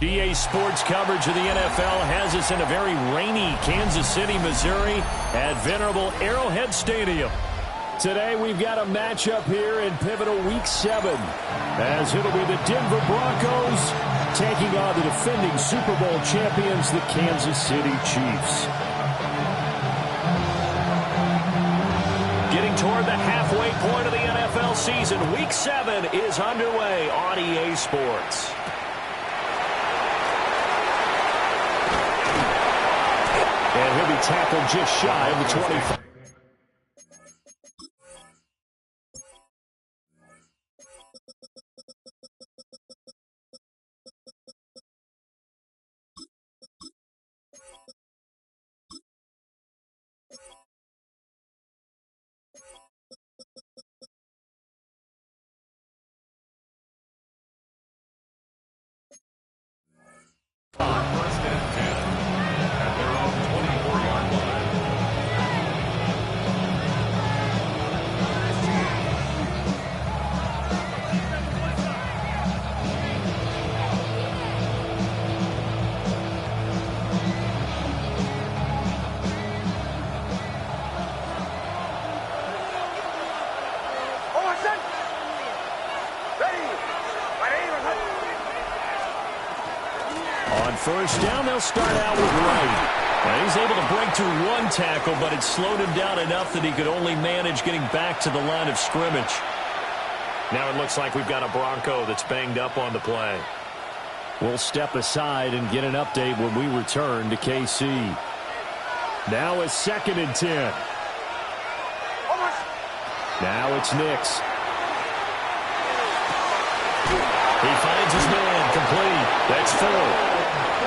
EA Sports coverage of the NFL has us in a very rainy Kansas City, Missouri at venerable Arrowhead Stadium. Today we've got a matchup here in pivotal Week 7 as it'll be the Denver Broncos taking on the defending Super Bowl champions, the Kansas City Chiefs. Getting toward the halfway point of the NFL season, Week 7 is underway on EA Sports. And he'll be tackled just shy of the 25. First down, they'll start out with Wright. Now, he's able to break through one tackle, but it slowed him down enough that he could only manage getting back to the line of scrimmage. Now it looks like we've got a Bronco that's banged up on the play. We'll step aside and get an update when we return to KC. Now it's 2nd and 10. Now it's Nix. He finds his man, complete. That's full.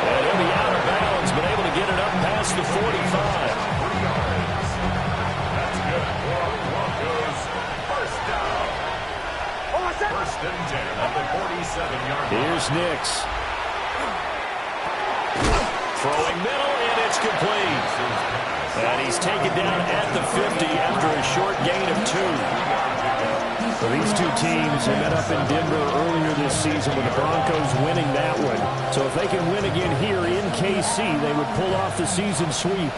And he'll be out of bounds, but able to get it up past the 45. That's good for Broncos. First down. First and 10 at the 47-yard line. Here's Nix. Throwing middle, and it's complete. And he's taken down at the 50 after a short gain of 2. So these two teams have met up in Denver earlier this season with the Broncos winning that one. So if they can win again here in KC, they would pull off the season sweep.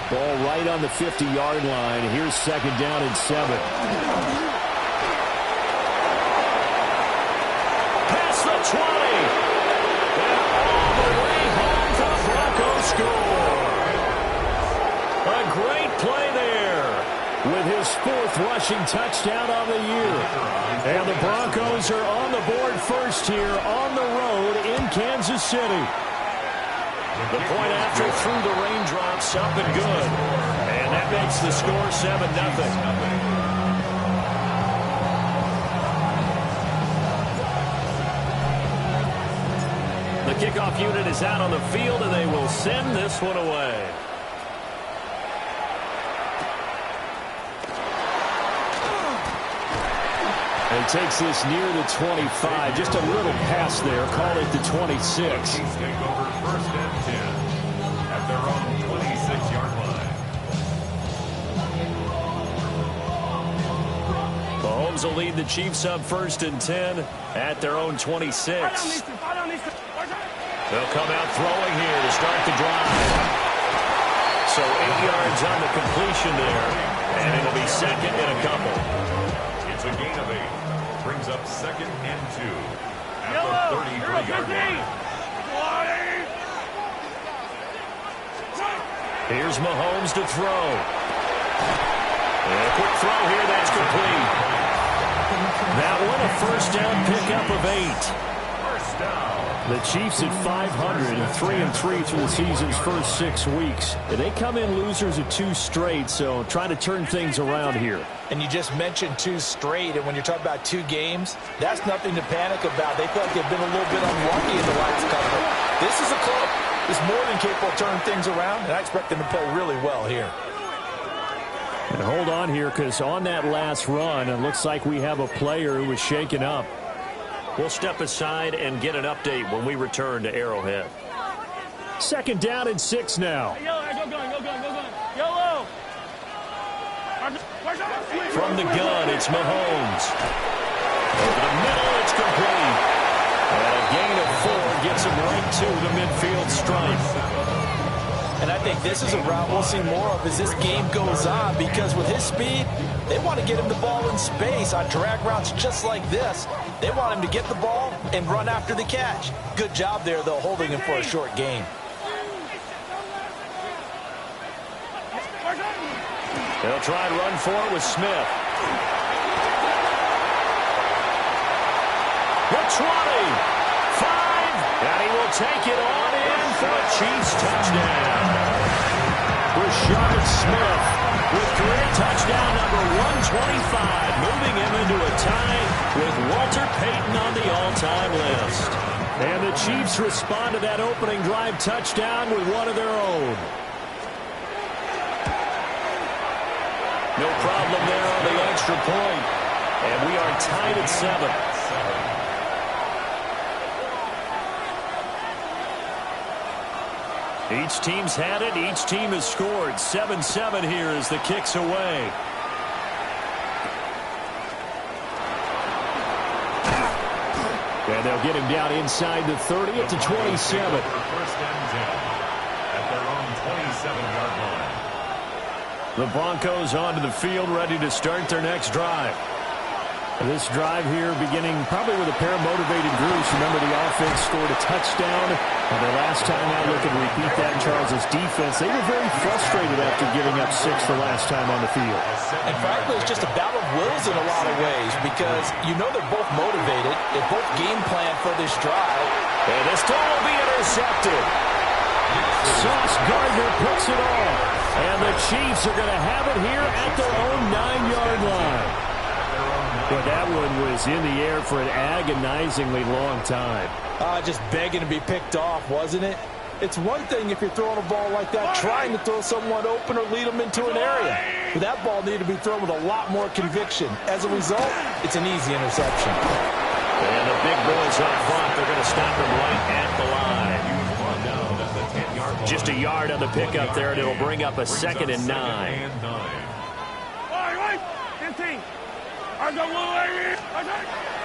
Ball right on the 50-yard line. Here's 2nd down and 7. Past the 20. And all the way home for the Broncos score. A great play there, with his 4th rushing touchdown of the year. And the Broncos are on the board first here on the road in Kansas City. The point after through the raindrops up and good. And that makes the score 7-0. The kickoff unit is out on the field, and they will send this one away. And takes this near the 25. Just a little pass there. Call it the 26. Chiefs take over 1st and 10 at their own 26-yard line. Mahomes will lead the Chiefs up 1st and 10 at their own 26. They'll come out throwing here to start the drive. So 8 yards on the completion there. And it'll be 2nd and a couple. It's a gain of 8. Brings up 2nd and 2 at the 33-yard line. Here's Mahomes to throw. And a quick throw here, that's complete. That one, a first down pickup of 8. First down. The Chiefs at 500 and 3-3 through the season's first 6 weeks. They come in losers of 2 straight, so trying to turn things around here. And you just mentioned 2 straight, and when you're talking about 2 games, that's nothing to panic about. They feel like they've been a little bit unlucky in the last couple. This is a club that's more than capable of turning things around, and I expect them to play really well here. And hold on here, because on that last run, it looks like we have a player who was shaken up. We'll step aside and get an update when we return to Arrowhead. 2nd down and 6 now. From the gun, it's Mahomes. Over the middle, it's complete. And a gain of 4 gets him right to the midfield stripe. And I think this is a route we'll see more of as this game goes on, because with his speed, they want to get him the ball in space on drag routes just like this. They want him to get the ball and run after the catch. Good job there, though, holding him for a short gain. They'll try and run for it with Smith. The 20, 5, and he will take it on in for a Chiefs touchdown. Rashard Smith with career touchdown number 125, moving him into a tie with Walter Payton on the all-time list. And the Chiefs respond to that opening drive touchdown with one of their own. No problem there on the extra point. And we are tied at 7. Each team's had it. Each team has scored. 7-7 here as the kick's away. And they'll get him down inside the 30 at the 27. First and 10 at their own 27-yard line. The Broncos onto the field, ready to start their next drive. This drive here beginning probably with a pair of motivated groups. Remember, the offense scored a touchdown. Their last time out, looking to repeat that in Charles' defense. They were very frustrated after giving up 6 the last time on the field. And frankly, it's just a battle of wills in a lot of ways, because you know they're both motivated. They both game plan for this drive. And this ball will be intercepted. Sauce Gardner puts it on. And the Chiefs are going to have it here at their own 9-yard line. But that one was in the air for an agonizingly long time. Just begging to be picked off, wasn't it? It's one thing if you're throwing a ball like that, trying to throw someone open or lead them into an area. But that ball needed to be thrown with a lot more conviction. As a result, it's an easy interception. And the big boys up front, they're going to stop him right at the line. Just a yard on the pickup there, and it'll bring up a 2nd and 9.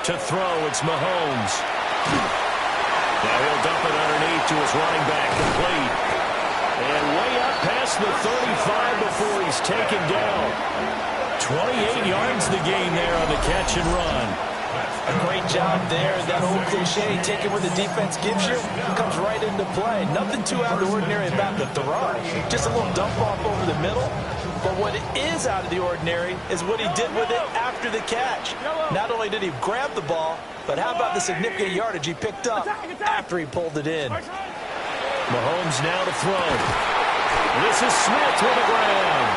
To throw, it's Mahomes. Now he'll dump it underneath to his running back, complete. And way up past the 35 before he's taken down. 28 yards the gain there on the catch and run. A great job there. That old cliche, take it where the defense gives you, comes right into play. Nothing too out of the ordinary about the throw. Just a little dump off over the middle. But what is out of the ordinary is what he did with it after the catch. Not only did he grab the ball, but how about the significant yardage he picked up after he pulled it in. Mahomes now to throw. This is Smith with the ground.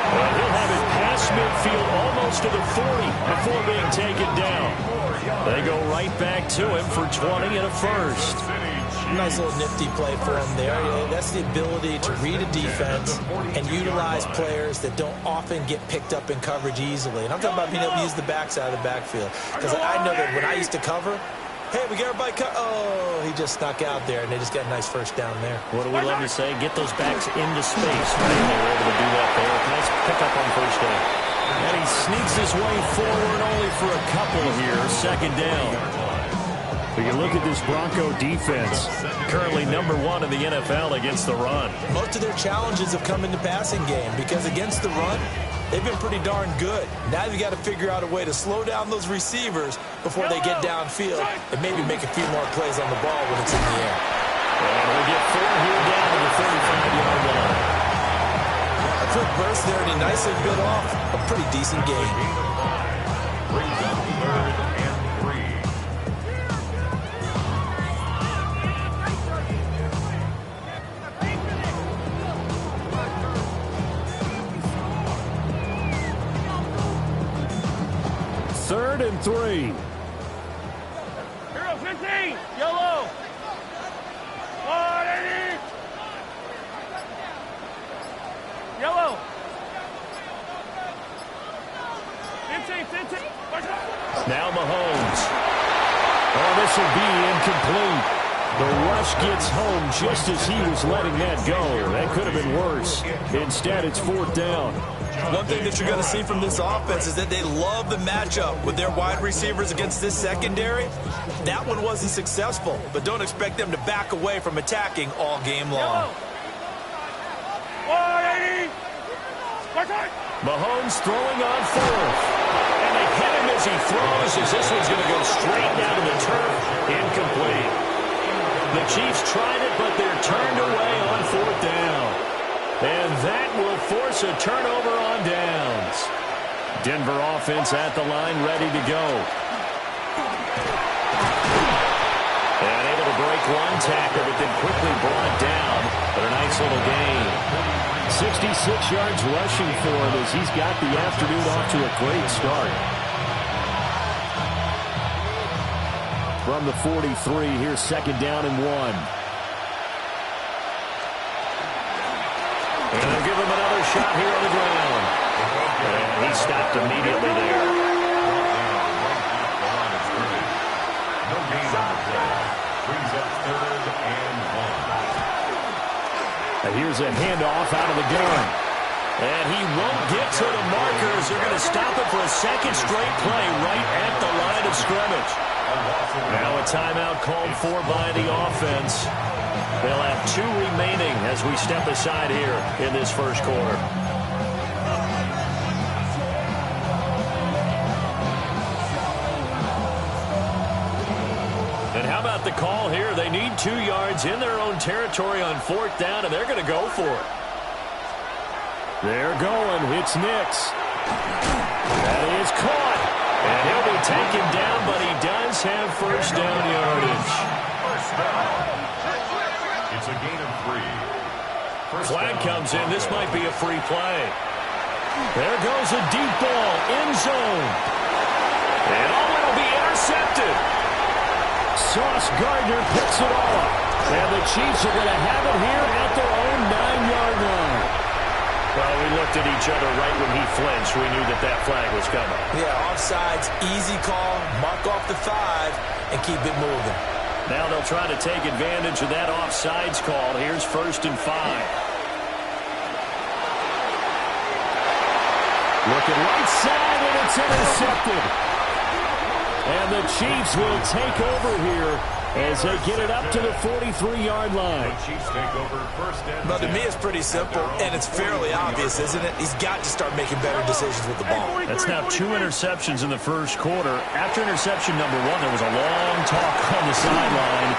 And he'll have it past midfield almost to the 40 before being taken down. They go right back to him for 20 and a first. Nice little nifty play for him there. That's the ability to read a defense and utilize players that don't often get picked up in coverage easily. And I'm talking about being able to use the backside of the backfield. Because I know that when I used to cover, hey, we got everybody oh, he just snuck out there, and they just got a nice first down there. What do we love to say? Get those backs into space. Right? They were able to do that there. Nice pickup on first down. And he sneaks his way forward only for a couple here. 2nd down. But you look at this Bronco defense, currently number 1 in the NFL against the run. Most of their challenges have come in the passing game, because against the run, they've been pretty darn good. Now you've got to figure out a way to slow down those receivers before they get downfield and maybe make a few more plays on the ball when it's in the air. And we'll get 4 here down to the 35-yard line. A quick burst there, and he nicely bit off a pretty decent game. Brings up 3rd and 3. Third and 3. Hero 15, yellow. 180. Yellow. 15. Now Mahomes. Oh, this will be incomplete. The rush gets home just as he was letting that go. That could have been worse. Instead, it's 4th down. One thing that you're going to see from this offense is that they love the matchup with their wide receivers against this secondary. That one wasn't successful, but don't expect them to back away from attacking all game long. Mahomes throwing on 4th. And they hit him as he throws, as this one's going to go straight down to the turf. Incomplete. The Chiefs tried it, but they're turned away on 4th down. And that will force a turnover on downs. Denver offense at the line, ready to go. And able to break one tackle, but then quickly brought down. But a nice little gain. 66 yards rushing for him as he's got the afternoon off to a great start. From the 43, here's 2nd down and 1. And they'll give him another shot here on the ground. And he stopped immediately there. No gain on the play. Brings up 3rd and 1. And here's a handoff out of the gun. And he won't get to the markers. They're going to stop it for a second straight play right at the line of scrimmage. Now a timeout called for by the offense. They'll have 2 remaining as we step aside here in this first quarter. And how about the call here? They need 2 yards in their own territory on 4th down, and they're going to go for it. They're going. It's Nix. That is caught. And he'll be taken down, but he does have first down yardage. First down. It's a gain of 3. Flag comes in. This might be a free play. There goes a deep ball. End zone. And will be intercepted. Sauce Gardner picks it off. And the Chiefs are going to have it here at their own 9-yard line. Well, we looked at each other right when he flinched. We knew that that flag was coming. Yeah, offsides, easy call, mark off the 5, and keep it moving. Now they'll try to take advantage of that offsides call. Here's 1st and 5. Looking right side, and it's intercepted. And the Chiefs will take over here as they get it up to the 43-yard line. Chiefs take over 1st and 10. But to me, it's pretty simple, and it's fairly obvious, isn't it? He's got to start making better decisions with the ball. That's now 2 interceptions in the first quarter. After interception number 1, there was a long talk on the sideline,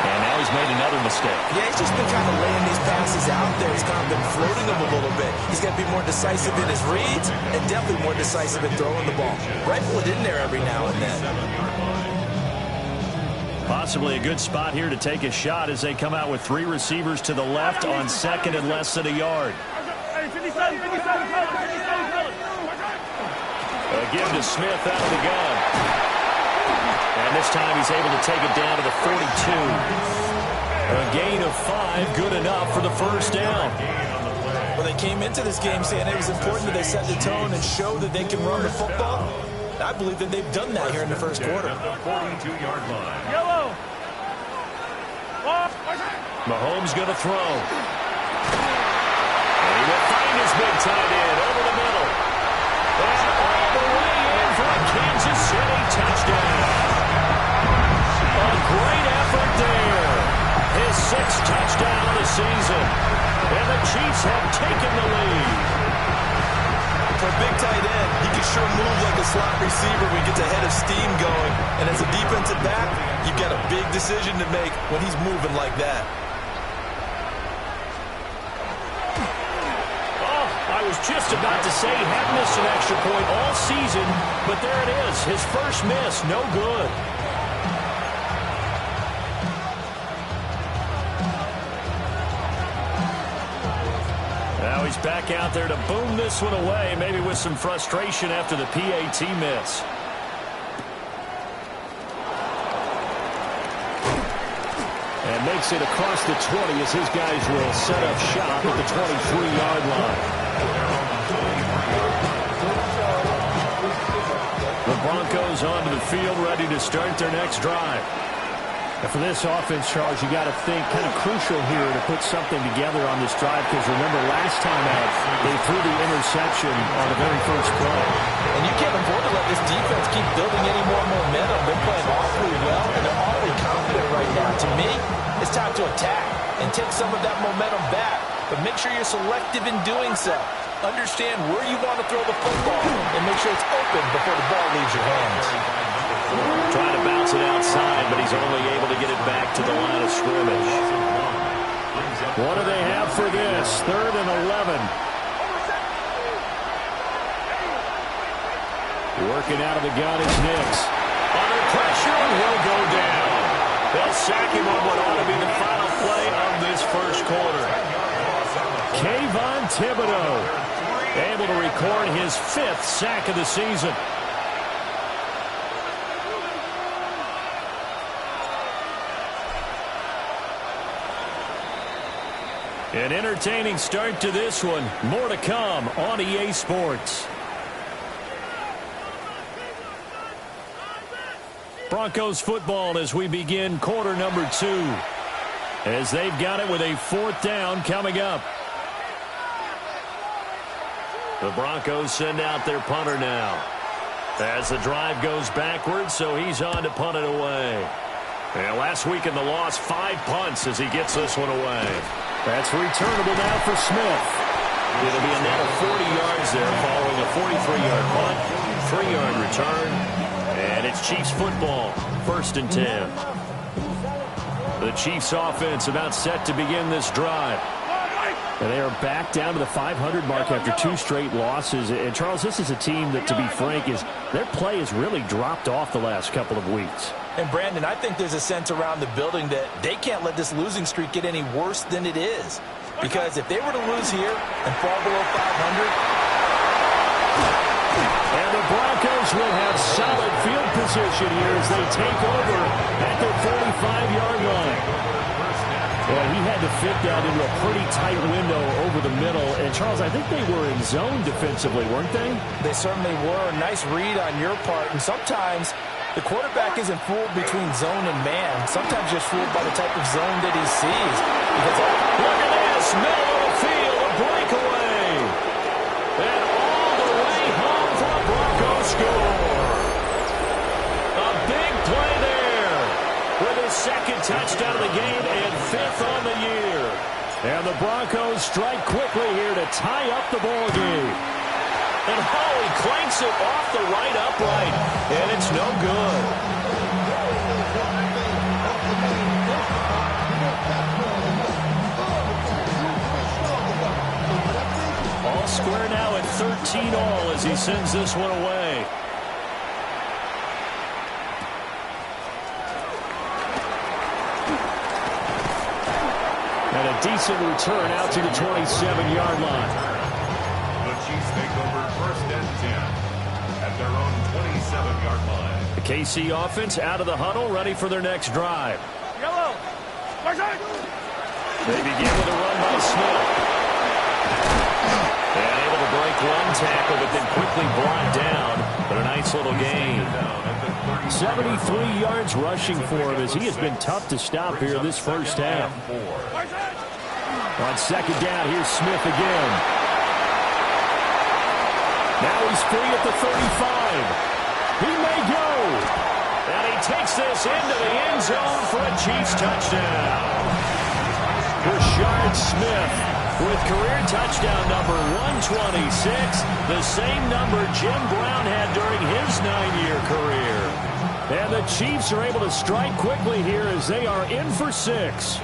and now he's made another mistake. Yeah, he's just been kind of laying these passes out there. He's kind of been floating them a little bit. He's got to be more decisive in his reads and definitely more decisive in throwing the ball. Rifle it in there every now and then. Possibly a good spot here to take a shot as they come out with 3 receivers to the left on 2nd and less than a yard. Again to Smith out of the gun. And this time he's able to take it down to the 42. A gain of 5, good enough for the first down. Well, they came into this game saying it was important that they set the tone and show that they can run the football. I believe that they've done that here in the first quarter. The 42-yard line. Yellow. Mahomes going to throw. And he will find his big tight end over the middle. And all the way in for a Kansas City touchdown. A great effort there. His 6th touchdown of the season. And the Chiefs have taken the lead. For a big tight end, he can sure move like a slot receiver when he gets a head of steam going. And as a defensive back, you've got a big decision to make when he's moving like that. Oh, I was just about to say he hadn't missed an extra point all season, but there it is. His first miss, no good. Now he's back out there to boom this one away, maybe with some frustration after the PAT miss. And makes it across the 20 as his guys will set up shop at the 23-yard line. The Broncos onto the field, ready to start their next drive. And for this offense, Charles, you got to think kind of crucial here to put something together on this drive, because remember last time out, they threw the interception on the very first play. And you can't afford to let this defense keep building any more momentum. They're playing awfully well, and they're awfully confident right now. To me, it's time to attack and take some of that momentum back, but make sure you're selective in doing so. Understand where you want to throw the football and make sure it's open before the ball leaves your hands. Trying to bounce it outside, but he's only able to get it back to the line of scrimmage. What do they have for this? 3rd and 11. Working out of the gun is Nix. Under pressure, and he'll go down. They'll sack him on what ought to be the final play of this first quarter. Kayvon Thibodeaux able to record his 5th sack of the season. An entertaining start to this one. More to come on EA Sports. Broncos football as we begin quarter number 2. As they've got it with a 4th down coming up. The Broncos send out their punter now. As the drive goes backwards, so he's on to punt it away. And last week in the loss, 5 punts as he gets this one away. That's returnable now for Smith. It'll be a net of 40 yards there following a 43-yard punt, 3-yard return, and it's Chiefs football, 1st and 10. The Chiefs offense about set to begin this drive. And they are back down to the 500 mark after 2 straight losses. And, Charles, this is a team that, to be frank, their play has really dropped off the last couple of weeks. And, Brandon, I think there's a sense around the building that they can't let this losing streak get any worse than it is. Because if they were to lose here and fall below 500... And the Broncos will have solid field position here as they take over at their 45-yard line. Well, he had to fit that into a pretty tight window over the middle. And, Charles, I think they were in zone defensively, weren't they? They certainly were. Nice read on your part. And sometimes the quarterback isn't fooled between zone and man. Sometimes just fooled by the type of zone that he sees. Because look at this. Middle of the field, a breakaway. And all the way home for a Broncos score. A big play there with his 2nd touchdown of the game and 5th on the year. And the Broncos strike quickly here to tie up the ball game. And Holley clanks it off the right upright, and it's no good. All square now at 13 all as he sends this one away. And a decent return out to the 27-yard line. The Chiefs take over 1st and 10 at their own 27-yard line. The KC offense out of the huddle, ready for their next drive. Yellow. They begin with a run by Smith. And able to break 1 tackle, but then quickly brought down. But a nice little gain. 73 yards rushing for him as he has been tough to stop here this first half. On 2nd down, here's Smith again. Now he's free at the 35. He may go. And he takes this into the end zone for a Chiefs touchdown. Rashard Smith with career touchdown number 126, the same number Jim Brown had during his 9-year career. And the Chiefs are able to strike quickly here as they are in for 6.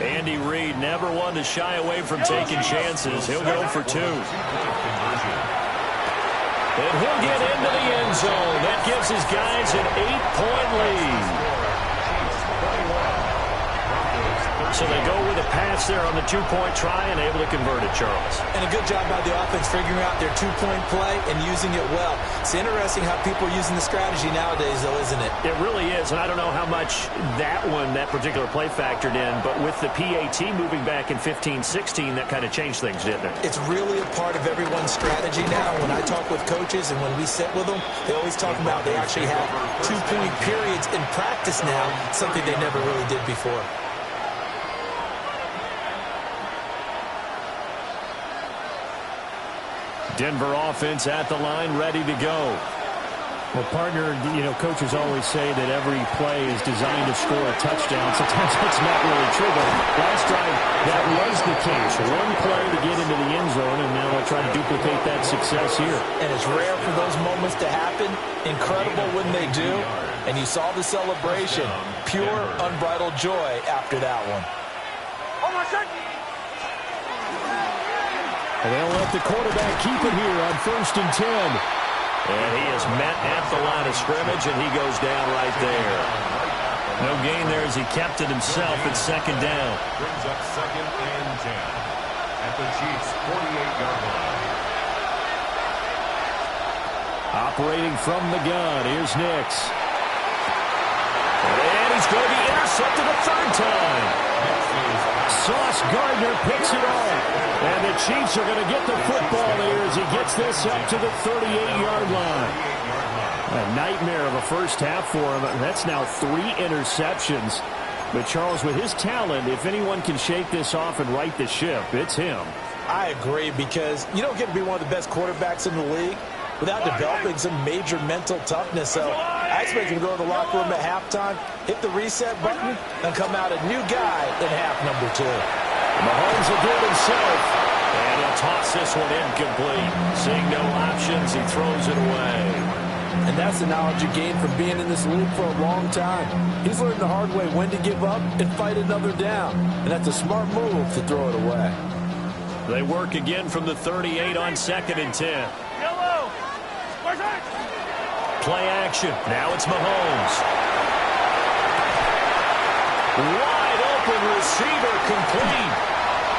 Andy Reid never one to shy away from taking chances. He'll go for 2. And he'll get into the end zone. That gives his guys an 8-point lead. So they go with a pass there on the two-point try and able to convert it, Charles. And a good job by the offense figuring out their two-point play and using it well. It's interesting how people are using the strategy nowadays, though, isn't it? It really is, and I don't know how much that particular play factored in, but with the PAT moving back in 15-16, that kind of changed things, didn't it? It's really a part of everyone's strategy now. When I talk with coaches and when we sit with them, they always talk about they actually have two-point periods in practice now, something they never really did before. Denver offense at the line, ready to go. Well, partner, coaches always say that every play is designed to score a touchdown. Sometimes that's not really true, but last drive, that was the case. One play to get into the end zone, and now they'll try to duplicate that success here. And it's rare for those moments to happen. Incredible when they do. And you saw the celebration. Pure, unbridled joy after that one. And they'll let the quarterback keep it here on 1st and 10. And he is met at the line of scrimmage, and he goes down right there. No gain there as he kept it himself at 2nd down. Brings up 2nd and 10 at the Chiefs' 48-yard line. Operating from the gun, here's Nix. And he's going to be intercepted a 3rd time. Sauce Gardner picks it off. And the Chiefs are going to get the football here as he gets this up to the 38-yard line. A nightmare of a first half for him. That's now 3 interceptions. But Charles, with his talent, if anyone can shake this off and right the ship, it's him. I agree, because you don't get to be one of the best quarterbacks in the league without developing some major mental toughness. So I expect him to go to the locker room at halftime, hit the reset button, and come out a new guy in half number 2. Mahomes will do it himself. And he'll toss this one incomplete. Seeing no options, he throws it away. And that's the knowledge you gain from being in this league for a long time. He's learned the hard way when to give up and fight another down. And that's a smart move to throw it away. They work again from the 38 on 2nd and 10. Yellow. Play action. Now it's Mahomes. Wide open receiver complete.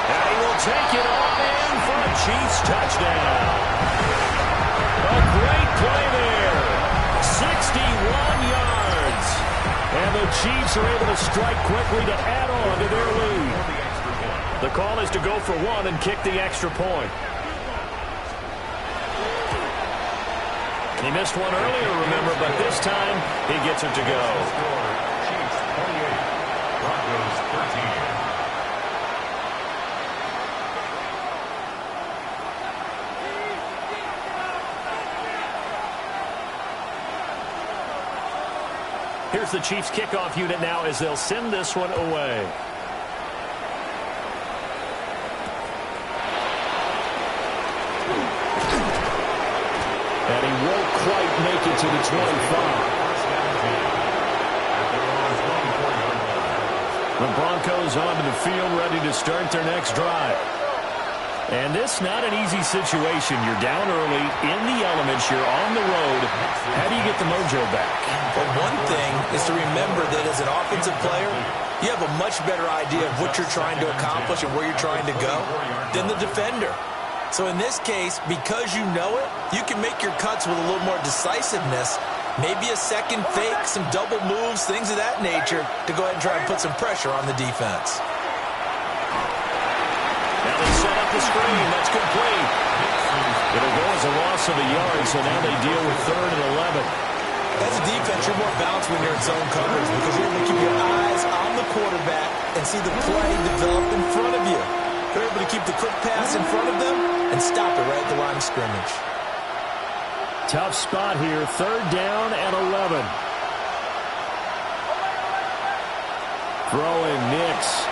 And he will take it on in for a Chiefs touchdown. A great play there. 61 yards. And the Chiefs are able to strike quickly to add on to their lead. The call is to go for 1 and kick the extra point. He missed one earlier, remember, but this time he gets it to go. Chiefs 28, Broncos 13. Here's the Chiefs kickoff unit now as they'll send this one away. And he won't quite make it to the 25. The Broncos onto the field, ready to start their next drive. And this not an easy situation. You're down early, in the elements, you're on the road. How do you get the mojo back? Well, one thing is to remember that as an offensive player, you have a much better idea of what you're trying to accomplish and where you're trying to go than the defender. So in this case, because you know it, you can make your cuts with a little more decisiveness, maybe a second fake, some double moves, things of that nature, to go ahead and try and put some pressure on the defense. Now they set up the screen. That's complete. It'll go as a loss of a yard, so now they deal with 3rd and 11. As a defense, you're more balanced when you're in zone coverage because you're able to keep your eyes on the quarterback and see the play develop in front of you. You're able to keep the quick pass in front of them and stop it right at the line of scrimmage. Tough spot here, 3rd down and 11. Throwing Nix.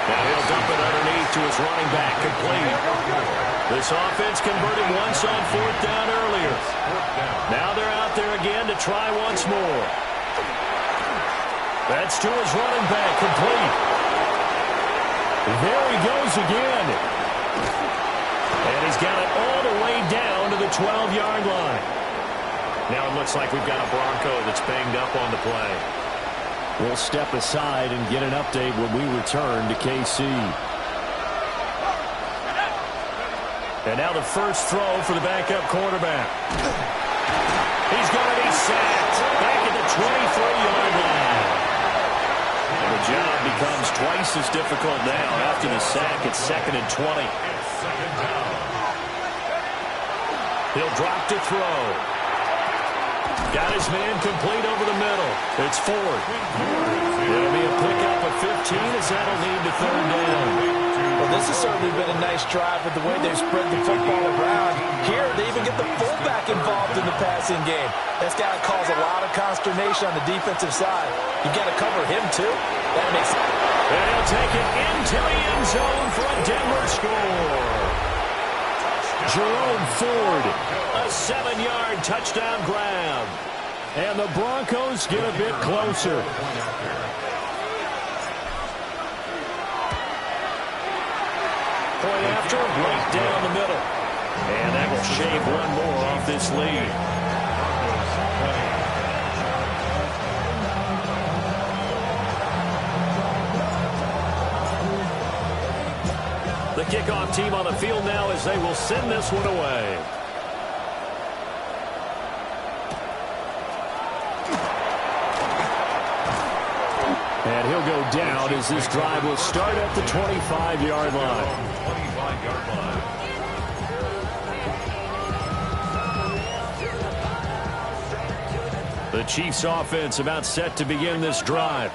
And he'll dump it underneath to his running back, complete. This offense converted once on 4th down earlier. Now they're out there again to try once more. That's to his running back, complete. There he goes again. And he's got it all the way down to the 12-yard line. Now it looks like we've got a Bronco that's banged up on the play. We'll step aside and get an update when we return to KC. And now the first throw for the backup quarterback. He's going to be sacked back at the 23-yard line. And the job becomes twice as difficult now after the sack. It's 2nd and 20. He'll drop to throw. Got his man complete over the middle. It's Ford. It'll be a pickup of 15 as that'll lead to 3rd down. Well, this has certainly been a nice drive with the way they've spread the football around. Here, they even get the fullback involved in the passing game. That's got to cause a lot of consternation on the defensive side. You've got to cover him, too. That makes it. And he'll take it into the end zone for a Denver score. Jerome Ford, a 7-yard touchdown grab. And the Broncos get a bit closer. Point after, right down the middle. And that will shave one more off this lead. The kickoff team on the field now as they will send this one away. And he'll go down as this drive will start at the 25-yard line. The Chiefs offense about set to begin this drive.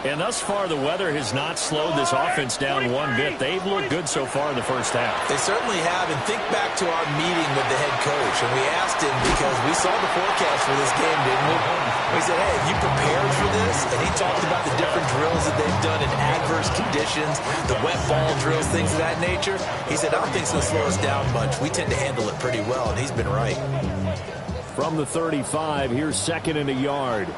And thus far, the weather has not slowed this offense down one bit. They've looked good so far in the first half. They certainly have. And think back to our meeting with the head coach. And we asked him because we saw the forecast for this game, didn't we? We said, hey, have you prepared for this? And he talked about the different drills that they've done in adverse conditions, the wet ball drills, things of that nature. He said, I don't think it's going to slow us down much. We tend to handle it pretty well, and he's been right. From the 35, here's 2nd and a yard.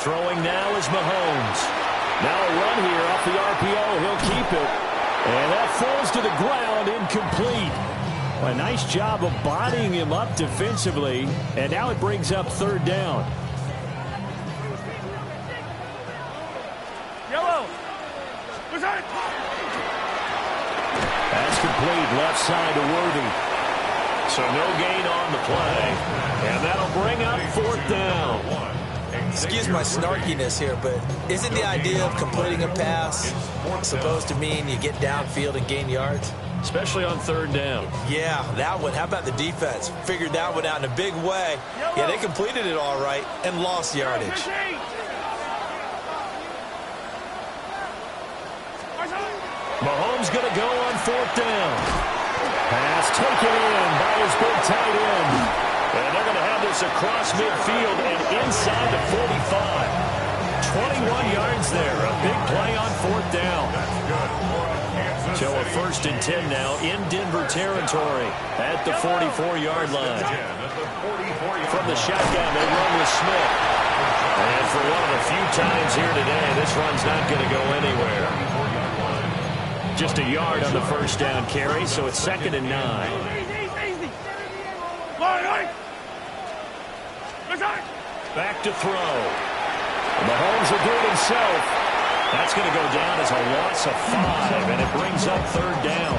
Throwing now is Mahomes. Now a run here off the RPO. He'll keep it. And that falls to the ground, incomplete. A nice job of bodying him up defensively. And now it brings up 3rd down. Yellow. That's complete. Left side to Worthy. So no gain on the play. And that'll bring up 4th down. Excuse my snarkiness here, but isn't the idea of completing a pass supposed to mean you get downfield and gain yards? Especially on 3rd down. Yeah, that one. How about the defense? Figured that one out in a big way. Yeah, they completed it all right and lost yardage. Mahomes going to go on 4th down. Pass taken in by his big tight end. And they're going to have this across midfield and inside the 45. 21 yards there. A big play on 4th down. So a 1st and 10 now in Denver territory at the 44-yard line. From the shotgun, they run with Smith. And for one of the few times here today, this run's not going to go anywhere. Just a yard on the 1st down carry, so it's 2nd and 9. Back to throw. Mahomes will do it himself. That's going to go down as a loss of 5, and it brings up 3rd down.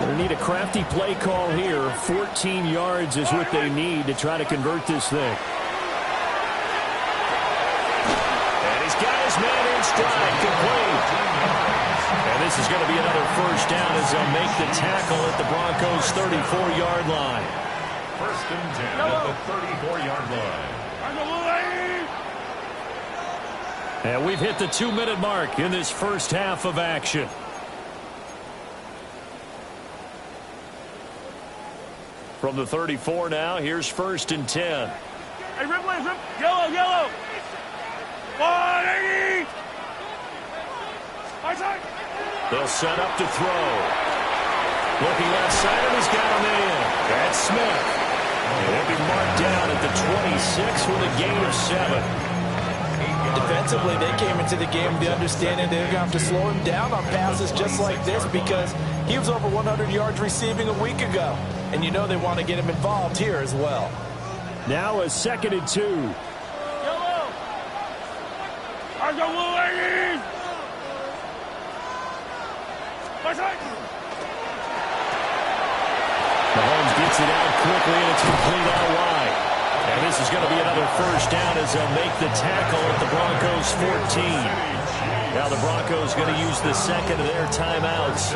They need a crafty play call here. 14 yards is what they need to try to convert this thing. And he's got his man in stride, complete. And this is going to be another 1st down as they'll make the tackle at the Broncos' 34-yard line. 1st and 10 at the 34-yard line. And we've hit the 2-minute mark in this first half of action. From the 34 now, here's 1st and 10. Hey, rip. Yellow. 180. They'll set up to throw. Looking left side, and he's got a man. That's Smith. He'll be marked down at the 26 with a gain of 7. Defensively, they came into the game with the understanding they're going to have to slow him down on passes just like this because He was over 100 yards receiving a week ago. And you know they want to get him involved here as well. Now a 2nd and 2. Yellow! Are the blue ladies? Mahomes gets it out quickly, and it's complete out wide. And this is going to be another first down as they'll make the tackle at the Broncos' 14. Now the Broncos going to use the second of their timeouts.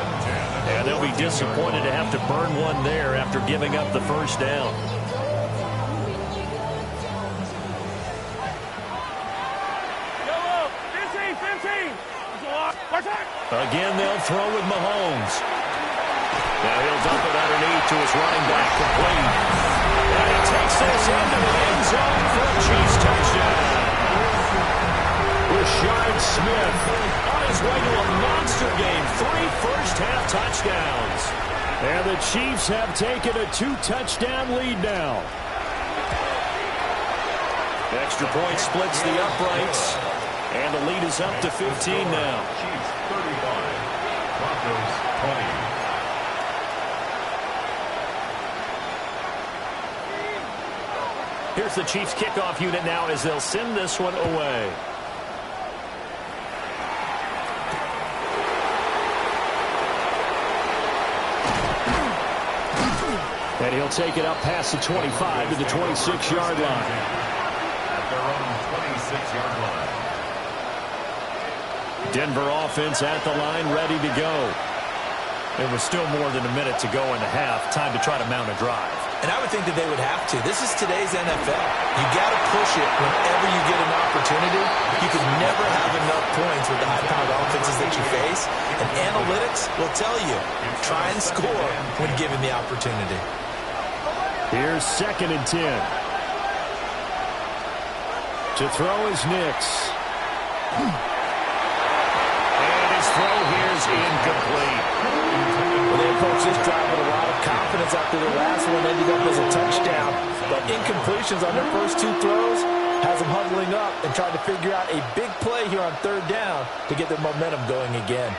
And they'll be disappointed to have to burn one there after giving up the first down. Yellow! 15! Again, they'll throw with Mahomes. Now he'll dump it underneath to his running back, complete. And he takes this into the end zone for a Chiefs touchdown. Rashard Smith on his way to a monster game. 3 first-half touchdowns. And the Chiefs have taken a 2-touchdown lead now. Extra point splits the uprights. And the lead is up to 15 now. Chiefs 35, Broncos 20. Here's the Chiefs kickoff unit now as they'll send this one away. And he'll take it up past the 25 to the 26-yard line. At their own 26-yard line. Denver offense at the line, ready to go. It was still more than a minute to go in the half. Time to try to mount a drive. And I would think that they would have to. This is today's NFL. You got to push it whenever you get an opportunity. You can never have enough points with the high-powered offenses that you face. And analytics will tell you, try and score when given the opportunity. Here's 2nd and 10. To throw is Nix. And his throw here is incomplete. Well, they approached this drive with a lot of confidence after their last one ended up as a touchdown. But incompletions on their first 2 throws has them huddling up and trying to figure out a big play here on 3rd down to get their momentum going again.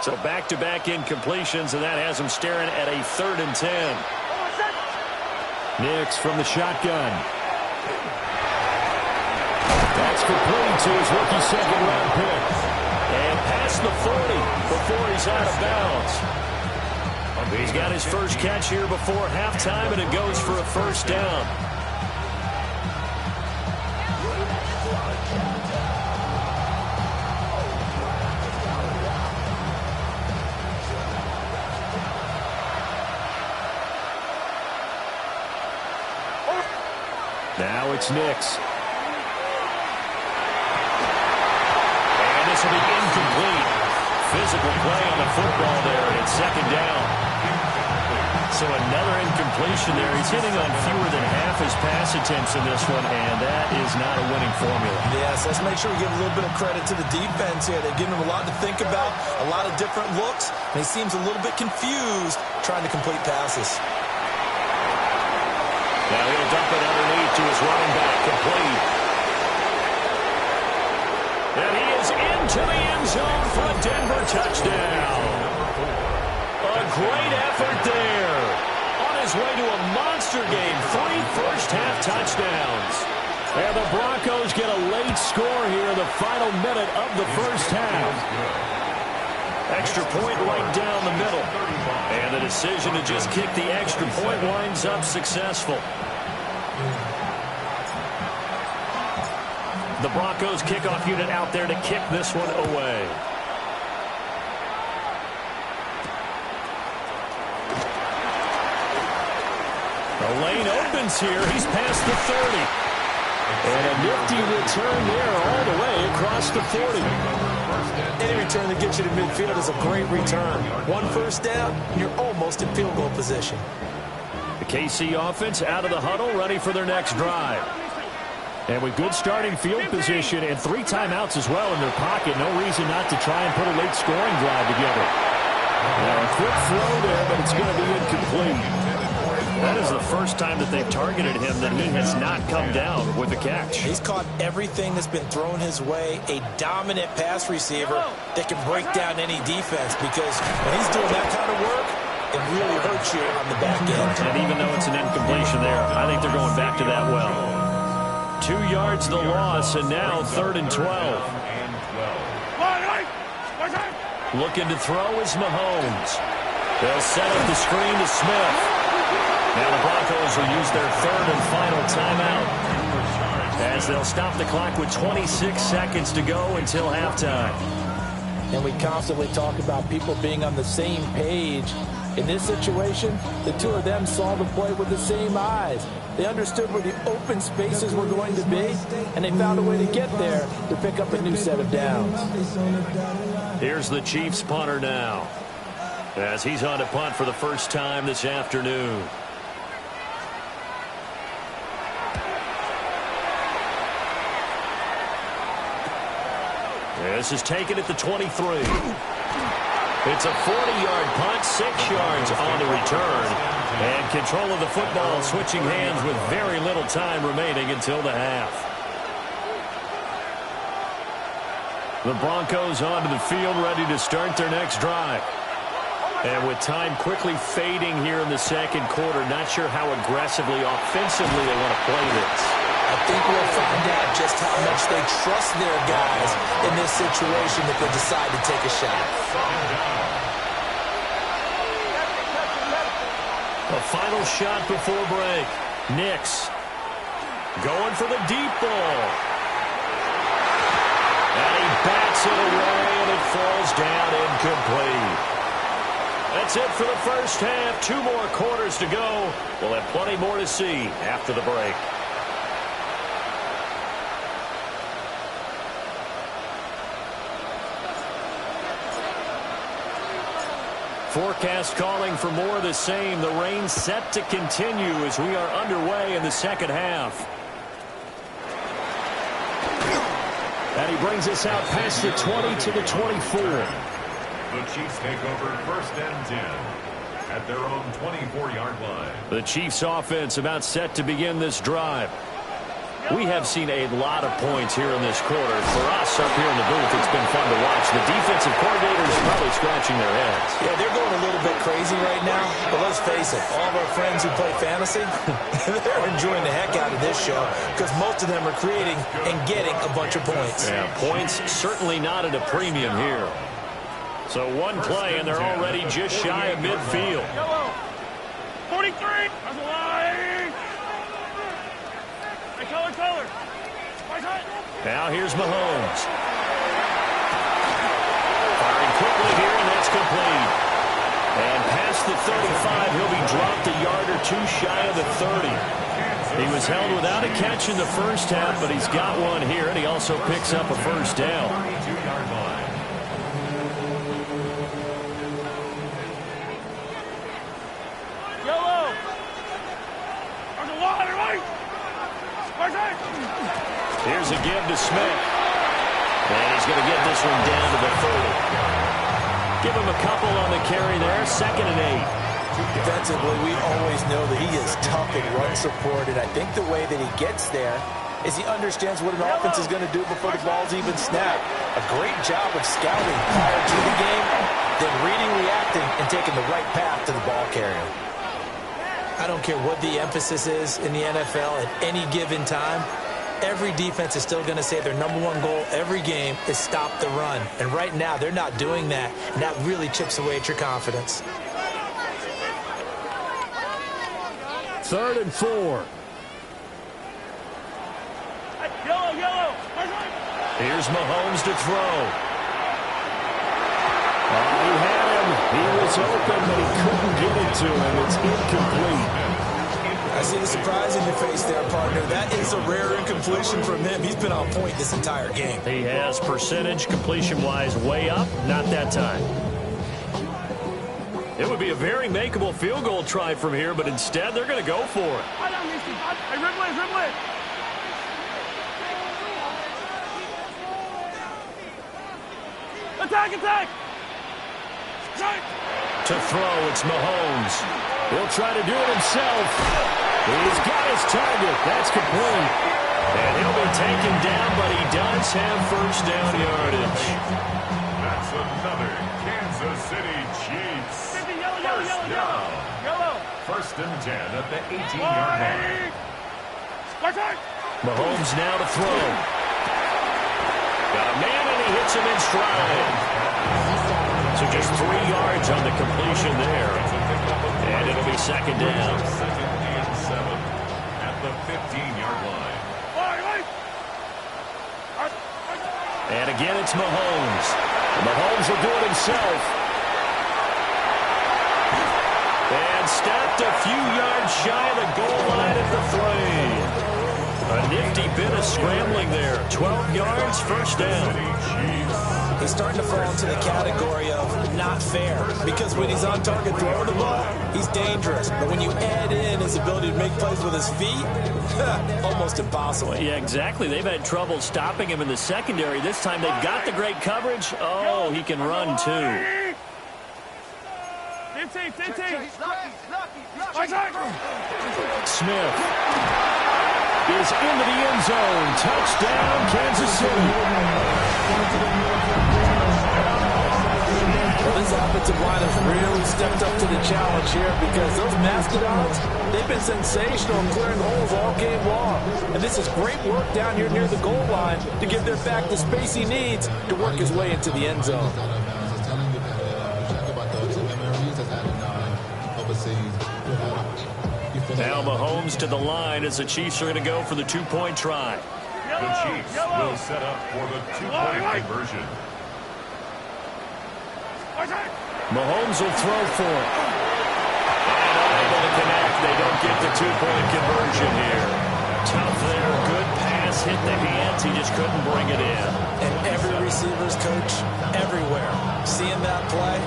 So back-to-back incompletions, and that has them staring at a 3rd and 10. Nix from the shotgun. That's complete to his rookie 2nd-round pick. And past the 40 before he's out of bounds. He's got his first catch here before halftime, and it goes for a first down. Now it's Nix. And this will be incomplete. Physical play on the football there, and it's 2nd down. So another incompletion there. He's hitting on fewer than half his pass attempts in this one, and that is not a winning formula. Yes, let's make sure we give a little bit of credit to the defense here. They've given him a lot to think about, a lot of different looks, and he seems a little bit confused trying to complete passes. Now he'll dump it underneath to his running back, complete. And he is into the end zone for a Denver touchdown. A great effort there. On his way to a monster game, 3 first-half touchdowns. And the Broncos get a late score here in the final minute of the first half. Extra point right down the middle. And the decision to just kick the extra point winds up successful. The Broncos kickoff unit out there to kick this one away. The lane opens here. He's past the 30. And a nifty return there all the way across the 40. Any return that gets you to midfield is a great return. 1 first down, you're almost in field goal position. The KC offense out of the huddle, ready for their next drive. And with good starting field position and 3 timeouts as well in their pocket, no reason not to try and put a late scoring drive together. Now a quick throw there, but it's going to be incomplete. That is the first time that they've targeted him that he has not come down with a catch. He's caught everything that's been thrown his way. A dominant pass receiver that can break down any defense, because when he's doing that kind of work, it really hurts you on the back end. And even though it's an incompletion there, I think they're going back to that well. 2 yards the loss, and now 3rd and 12. Looking to throw is Mahomes. They'll set up the screen to Smith. Now the Broncos will use their 3rd and final timeout, as they'll stop the clock with 26 seconds to go until halftime. And we constantly talk about people being on the same page. In this situation, the two of them saw the play with the same eyes. They understood where the open spaces were going to be, and they found a way to get there to pick up a new set of downs. Here's the Chiefs punter now, as he's on to punt for the first time this afternoon. This is taken at the 23. It's a 40-yard punt, 6 yards on the return. And control of the football switching hands with very little time remaining until the half. The Broncos onto the field, ready to start their next drive. And with time quickly fading here in the second quarter, not sure how aggressively, offensively they want to play this. I think we'll find out just how much they trust their guys in this situation if they decide to take a shot. A final shot before break. Nix going for the deep ball. And he bats it away, and it falls down incomplete. That's it for the first half. 2 more quarters to go. We'll have plenty more to see after the break. Forecast calling for more of the same. The rain set to continue as we are underway in the second half. And he brings us out past the 20 to the 24. The Chiefs take over 1st and 10 at their own 24-yard line. The Chiefs offense about set to begin this drive. We have seen a lot of points here in this quarter. For us up here in the booth, it's been fun to watch. The defensive coordinators are probably scratching their heads. Yeah, they're going a little bit crazy right now. But let's face it, all of our friends who play fantasy, they're enjoying the heck out of this show because most of them are creating and getting a bunch of points. Yeah, points certainly not at a premium here. So one play, and they're already just shy of midfield. 43. That's a lie. Color. Now here's Mahomes. Firing quickly here, and that's complete. And past the 35, he'll be dropped a yard or 2 shy of the 30. He was held without a catch in the first half, but he's got one here, and he also picks up a first down. 22-yard line. Yellow. There's a water, right? Here's a give to Smith. And he's going to get this one down to the 30. Give him a couple on the carry there. 2nd and 8. Defensively, we always know that he is tough in run support, and I think the way that he gets there is he understands what an offense is going to do before the ball's even snapped. A great job of scouting prior to the game, then reading, reacting, and taking the right path to the ball carrier. I don't care what the emphasis is in the NFL at any given time. Every defense is still going to say their #1 goal every game is stop the run. And right now, they're not doing that, and that really chips away at your confidence. 3rd and 4. Yellow. Here's Mahomes to throw. He had him. He was open, but he couldn't get it to him. It's incomplete. I see the surprise in your face there, partner. That is a rare incompletion from him. He's been on point this entire game. He has percentage completion-wise way up. Not that time. It would be a very makeable field goal try from here, but instead they're going to go for it. Hey, dribble it. Attack. To throw, it's Mahomes. He'll try to do it himself. He's got his target. That's complete. And he'll be taken down, but he does have first down yardage. That's another Kansas City Chiefs. Yellow. First and 10 at the 18-yard line. Mahomes now to throw. Got a man, and he hits him in stride. So just 3 yards on the completion there. And it'll be second down. Second and 7 at the 15-yard line. And again, it's Mahomes. Mahomes will do it himself. And stopped a few yards shy of the goal line at the 3. A nifty bit of scrambling there. 12 yards, first down. He's starting to fall into the category of not fair, because when he's on target throwing the ball, he's dangerous. But when you add in his ability to make plays with his feet, almost impossible. Yeah, exactly. They've had trouble stopping him in the secondary. This time they've got the great coverage. Oh, he can run too. Smith is into the end zone. Touchdown, Kansas City. Well, this offensive line has really stepped up to the challenge here, because those Mastodons, they've been sensational in clearing holes all game long. And this is great work down here near the goal line to give their back the space he needs to work his way into the end zone. Now Mahomes to the line as the Chiefs are going to go for the two-point try. The Chiefs will set up for the two-point conversion. Mahomes will throw for it. And unable to connect. They don't get the two-point conversion here. Tough there. Good pass. Hit the hands. He just couldn't bring it in. And every receiver's coach everywhere, seeing that play,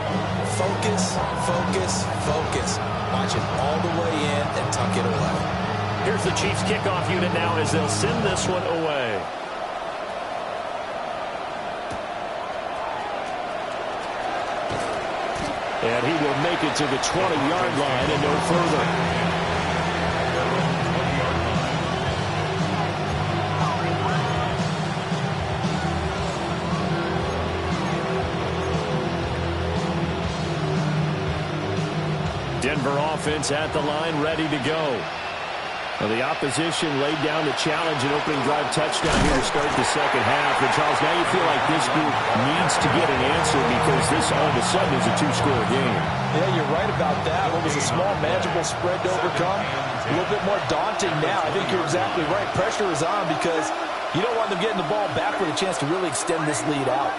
focus, focus, focus. Watch it all the way in and tuck it away. Here's the Chiefs kickoff unit now as they'll send this one away. And he will make it to the 20-yard line and no further. Denver offense at the line, ready to go. Well, the opposition laid down the challenge and opening drive touchdown here to start the second half. And, Charles, now you feel like this group needs to get an answer, because this all of a sudden is a two-score game. Yeah, you're right about that. What was a small, manageable spread to overcome, a little bit more daunting now. I think you're exactly right. Pressure is on, because you don't want them getting the ball back with a chance to really extend this lead out.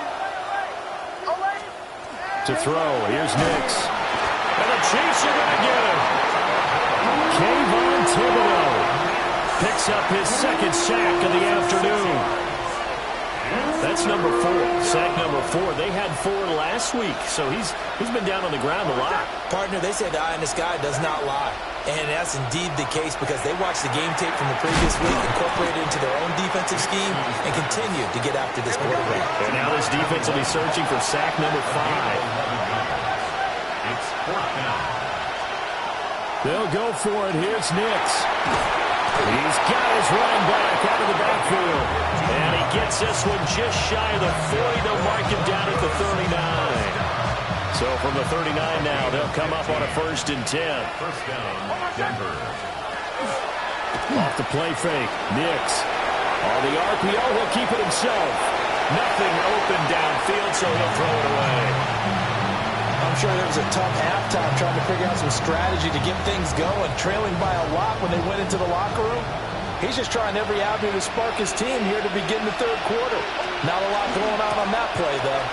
To throw, here's Nix. And the Chiefs are going to get him. Kayvon Thibodeau picks up his second sack of the afternoon. That's number 4. Sack number 4. They had 4 last week, so he's been down on the ground a lot. Partner, they say the eye in the sky does not lie. And that's indeed the case, because they watched the game tape from the previous week, incorporated into their own defensive scheme, and continue to get after this quarterback. And now this defense will be searching for sack number 5. It's fourth down. They'll go for it. Here's Nix. He's got his running back out of the backfield. And he gets this one just shy of the 40. They'll mark him down at the 39. So from the 39 now, they'll come up on a 1st and 10. First down, Denver. Off the play fake. Nix. On the RPO, he'll keep it himself. Nothing open downfield, so he'll throw it away. I'm sure there was a tough halftime trying to figure out some strategy to get things going, trailing by a lot when they went into the locker room. He's just trying every avenue to spark his team here to begin the third quarter. Not a lot going on that play, though.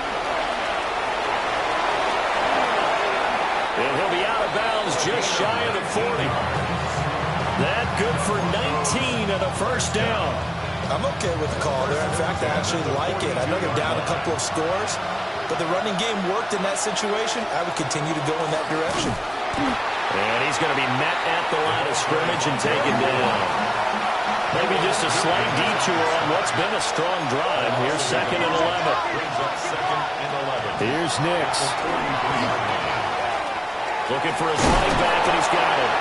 And he'll be out of bounds just shy of the 40. That good for 19 and a first down. I'm okay with the call there. In fact, I actually like it. I know they're down a couple of scores, but the running game worked in that situation. I would continue to go in that direction. And he's going to be met at the line of scrimmage and taken down. Maybe just a slight detour on what's been a strong drive. Here's 2nd and 11. Here's Nix. Looking for his running back, and he's got it.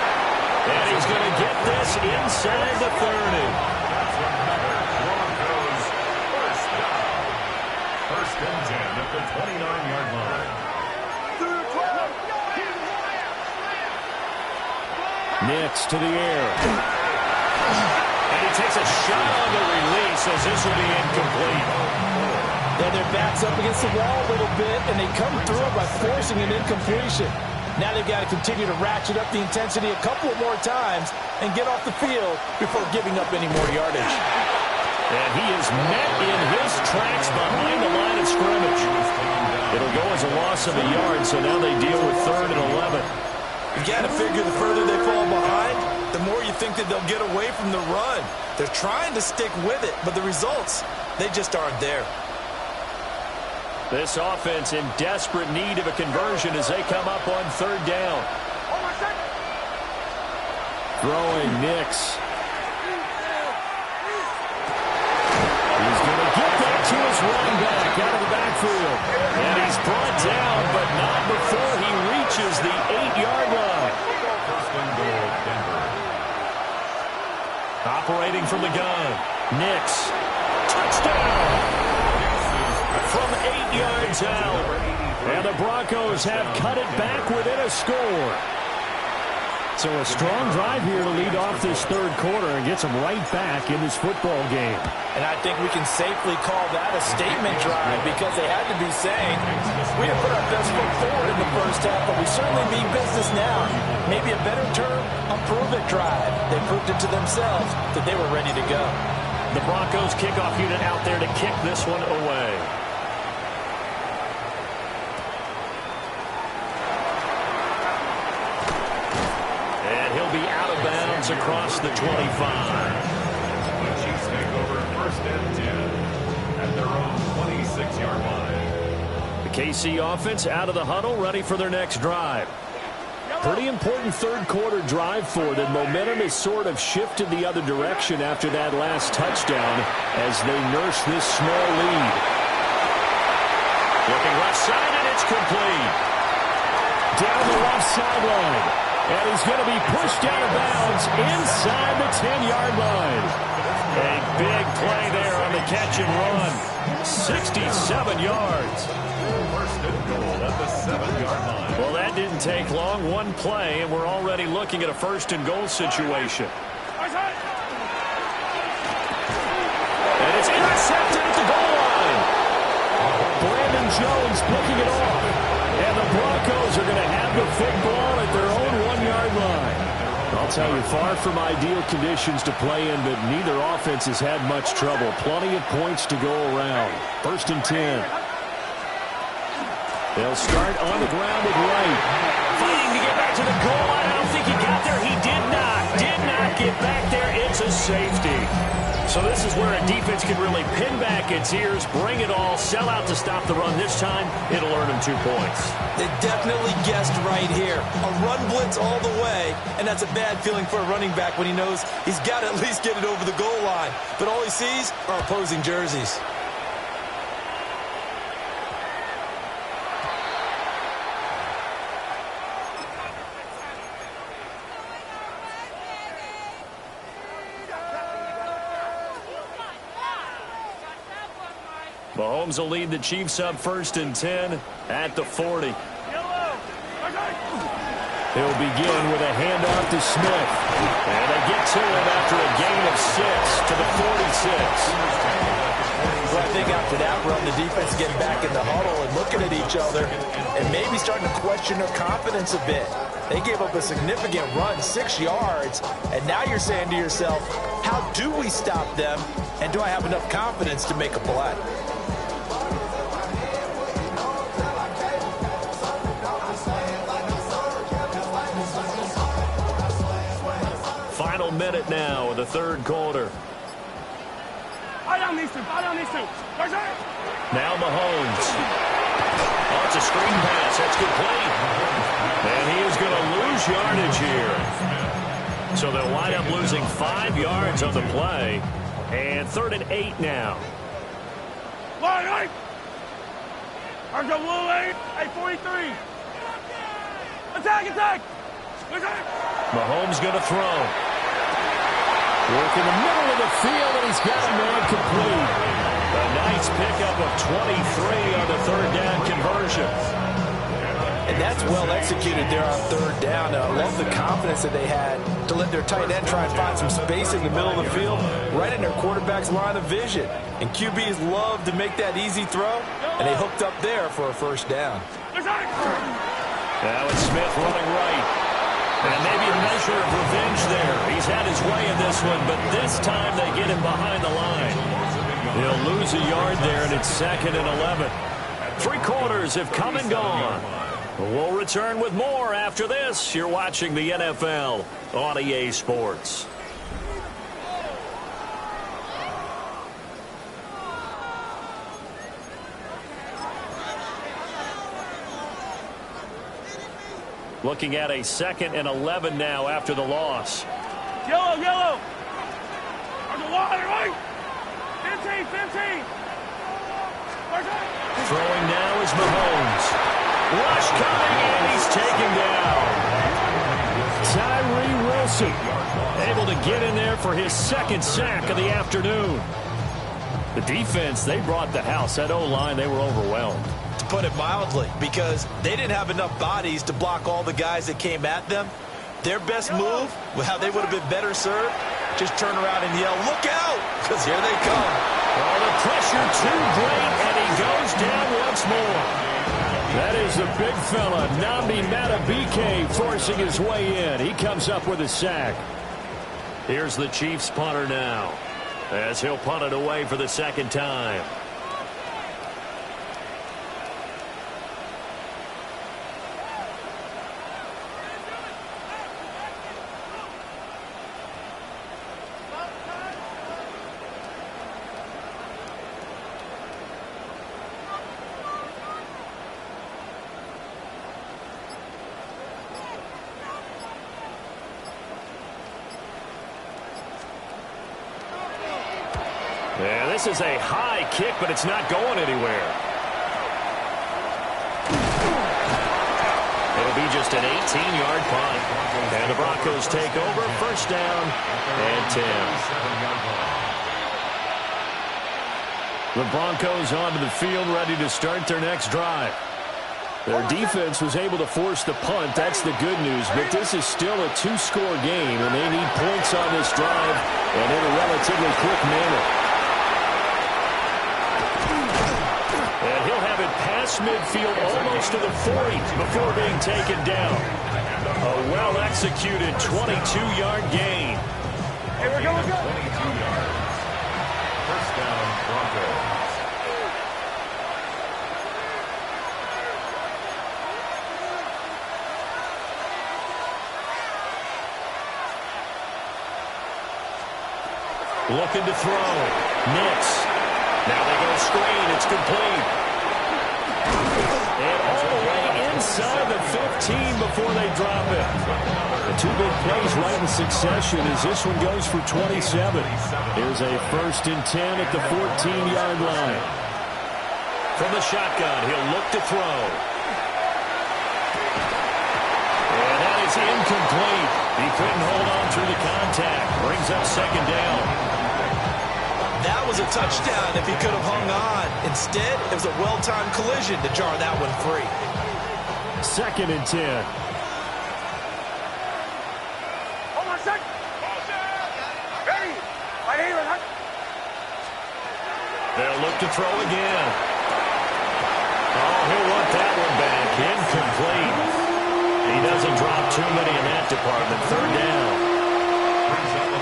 And he's going to get this inside the 30. First and 10 at the 29-yard line. Nix to the air. And he takes a shot on the release as this will be incomplete. Then their back's up against the wall a little bit, and they come through by forcing an incompletion. Now they've got to continue to ratchet up the intensity a couple of more times and get off the field before giving up any more yardage. And he is met in his tracks behind the line of scrimmage. It'll go as a loss of a yard, so now they deal with 3rd and 11. You got to figure the further they fall behind, the more you think that they'll get away from the run. They're trying to stick with it, but the results, they just aren't there. This offense in desperate need of a conversion as they come up on 3rd down. Throwing Nix. He's going to get that to his running back out of the backfield. And he's brought down, but not before he reaches the 8-yard line. Operating from the gun. Nix. Touchdown! From 8 yards out. And the Broncos have cut it back within a score. So a strong drive here to lead off this 3rd quarter and gets them right back in this football game. And I think we can safely call that a statement drive because they had to be saying, we have put our best foot forward in the first half, but we certainly mean business now. Maybe a better term, a prove-it drive. They proved it to themselves that they were ready to go. The Broncos kickoff unit out there to kick this one away. Be out of bounds across the 25. The Chiefs take over 1st and 10 at their own 26-yard line. The KC offense out of the huddle, ready for their next drive. Pretty important 3rd quarter drive for them. Momentum has sort of shifted the other direction after that last touchdown as they nurse this small lead. Looking left side, and it's complete. Down the left sideline. And he's going to be pushed out of bounds inside the 10-yard line. A big play there on the catch and run. 67 yards. 1st and goal at the 7-yard line. Well, that didn't take long. One play, and we're already looking at a 1st and goal situation. And it's intercepted at the goal line. Brandon Jones picking it off. And the Broncos are going to have the football at their own 1-yard line. I'll tell you, far from ideal conditions to play in, but neither offense has had much trouble. Plenty of points to go around. 1st and 10. They'll start on the ground with Wright. Fighting to get back to the goal line. I don't think he got there. He did not. Did not get back there. It's a safety. So this is where a defense can really pin back its ears, bring it all, sell out to stop the run. This time, it'll earn them 2 points. They definitely guessed right here. A run blitz all the way, and that's a bad feeling for a running back when he knows he's got to at least get it over the goal line. But all he sees are opposing jerseys. Mahomes will lead the Chiefs up 1st and 10 at the 40. He'll begin with a handoff to Smith. And they get to him after a gain of 6 to the 46. Well, I think after that run, the defense getting back in the huddle and looking at each other and maybe starting to question their confidence a bit. They gave up a significant run, 6 yards, and now you're saying to yourself, how do we stop them, and do I have enough confidence to make a play? Final minute now of the 3rd quarter. Now Mahomes. Oh, it's a screen pass. That's complete. And he is going to lose yardage here. So they'll wind up losing 5 yards on the play. And 3rd and 8 now. Line, right. Arms up, blue, 43. Attack. Mahomes going to throw. Work in the middle of the field, and he's got a man complete. A nice pickup of 23 on the 3rd down conversion. And that's well executed there on 3rd down. I love the confidence that they had to let their tight end try and find some space in the middle of the field, right in their quarterback's line of vision. And QBs love to make that easy throw, and they hooked up there for a 1st down. Now it's Smith running right. And maybe a measure of revenge there. He's had his way in this one, but this time they get him behind the line. He'll lose a yard there, and it's 2nd and 11. 3 quarters have come and gone. We'll return with more after this. You're watching the NFL on EA Sports. Looking at a 2nd and 11 now after the loss. Yellow. On the line, right. 15. Throwing now is Mahomes. Rush coming, and he's taken down. Tyree Wilson able to get in there for his 2nd sack of the afternoon. The defense, they brought the house. That O-line, they were overwhelmed. To put it mildly, because they didn't have enough bodies to block all the guys that came at them. Their best move, how they would have been better served, just turn around and yell, "Look out!" Because here they come. Oh, the pressure too great, and he goes down once more. That is the big fella, Nnamdi Madubuike, forcing his way in. He comes up with a sack. Here's the Chiefs punter now, as he'll punt it away for the 2nd time. Yeah, this is a high kick, but it's not going anywhere. It'll be just an 18-yard punt. And the Broncos take over, 1st down and 10. The Broncos onto the field, ready to start their next drive. Their defense was able to force the punt. That's the good news. But this is still a 2-score game, and they need points on this drive and in a relatively quick manner. And he'll have it past midfield almost to the 40 before being taken down. A well-executed 22-yard gain. Here we go. 22 yards. 1st down, Broncos. Looking to throw. Nix. Now they go screen. It's complete. And all the way inside the 15 before they drop it. The 2 big plays right in succession as this one goes for 27. Here's a 1st and 10 at the 14-yard line. From the shotgun, he'll look to throw. And that is incomplete. He couldn't hold on through the contact. Brings up 2nd down. That was a touchdown if he could have hung on. Instead, it was a well-timed collision to jar that one free. 2nd and 10. Hold on a sec. Ready. Right here. They'll look to throw again. Oh, he'll want that one back. Incomplete. He doesn't drop too many in that department. 3rd down.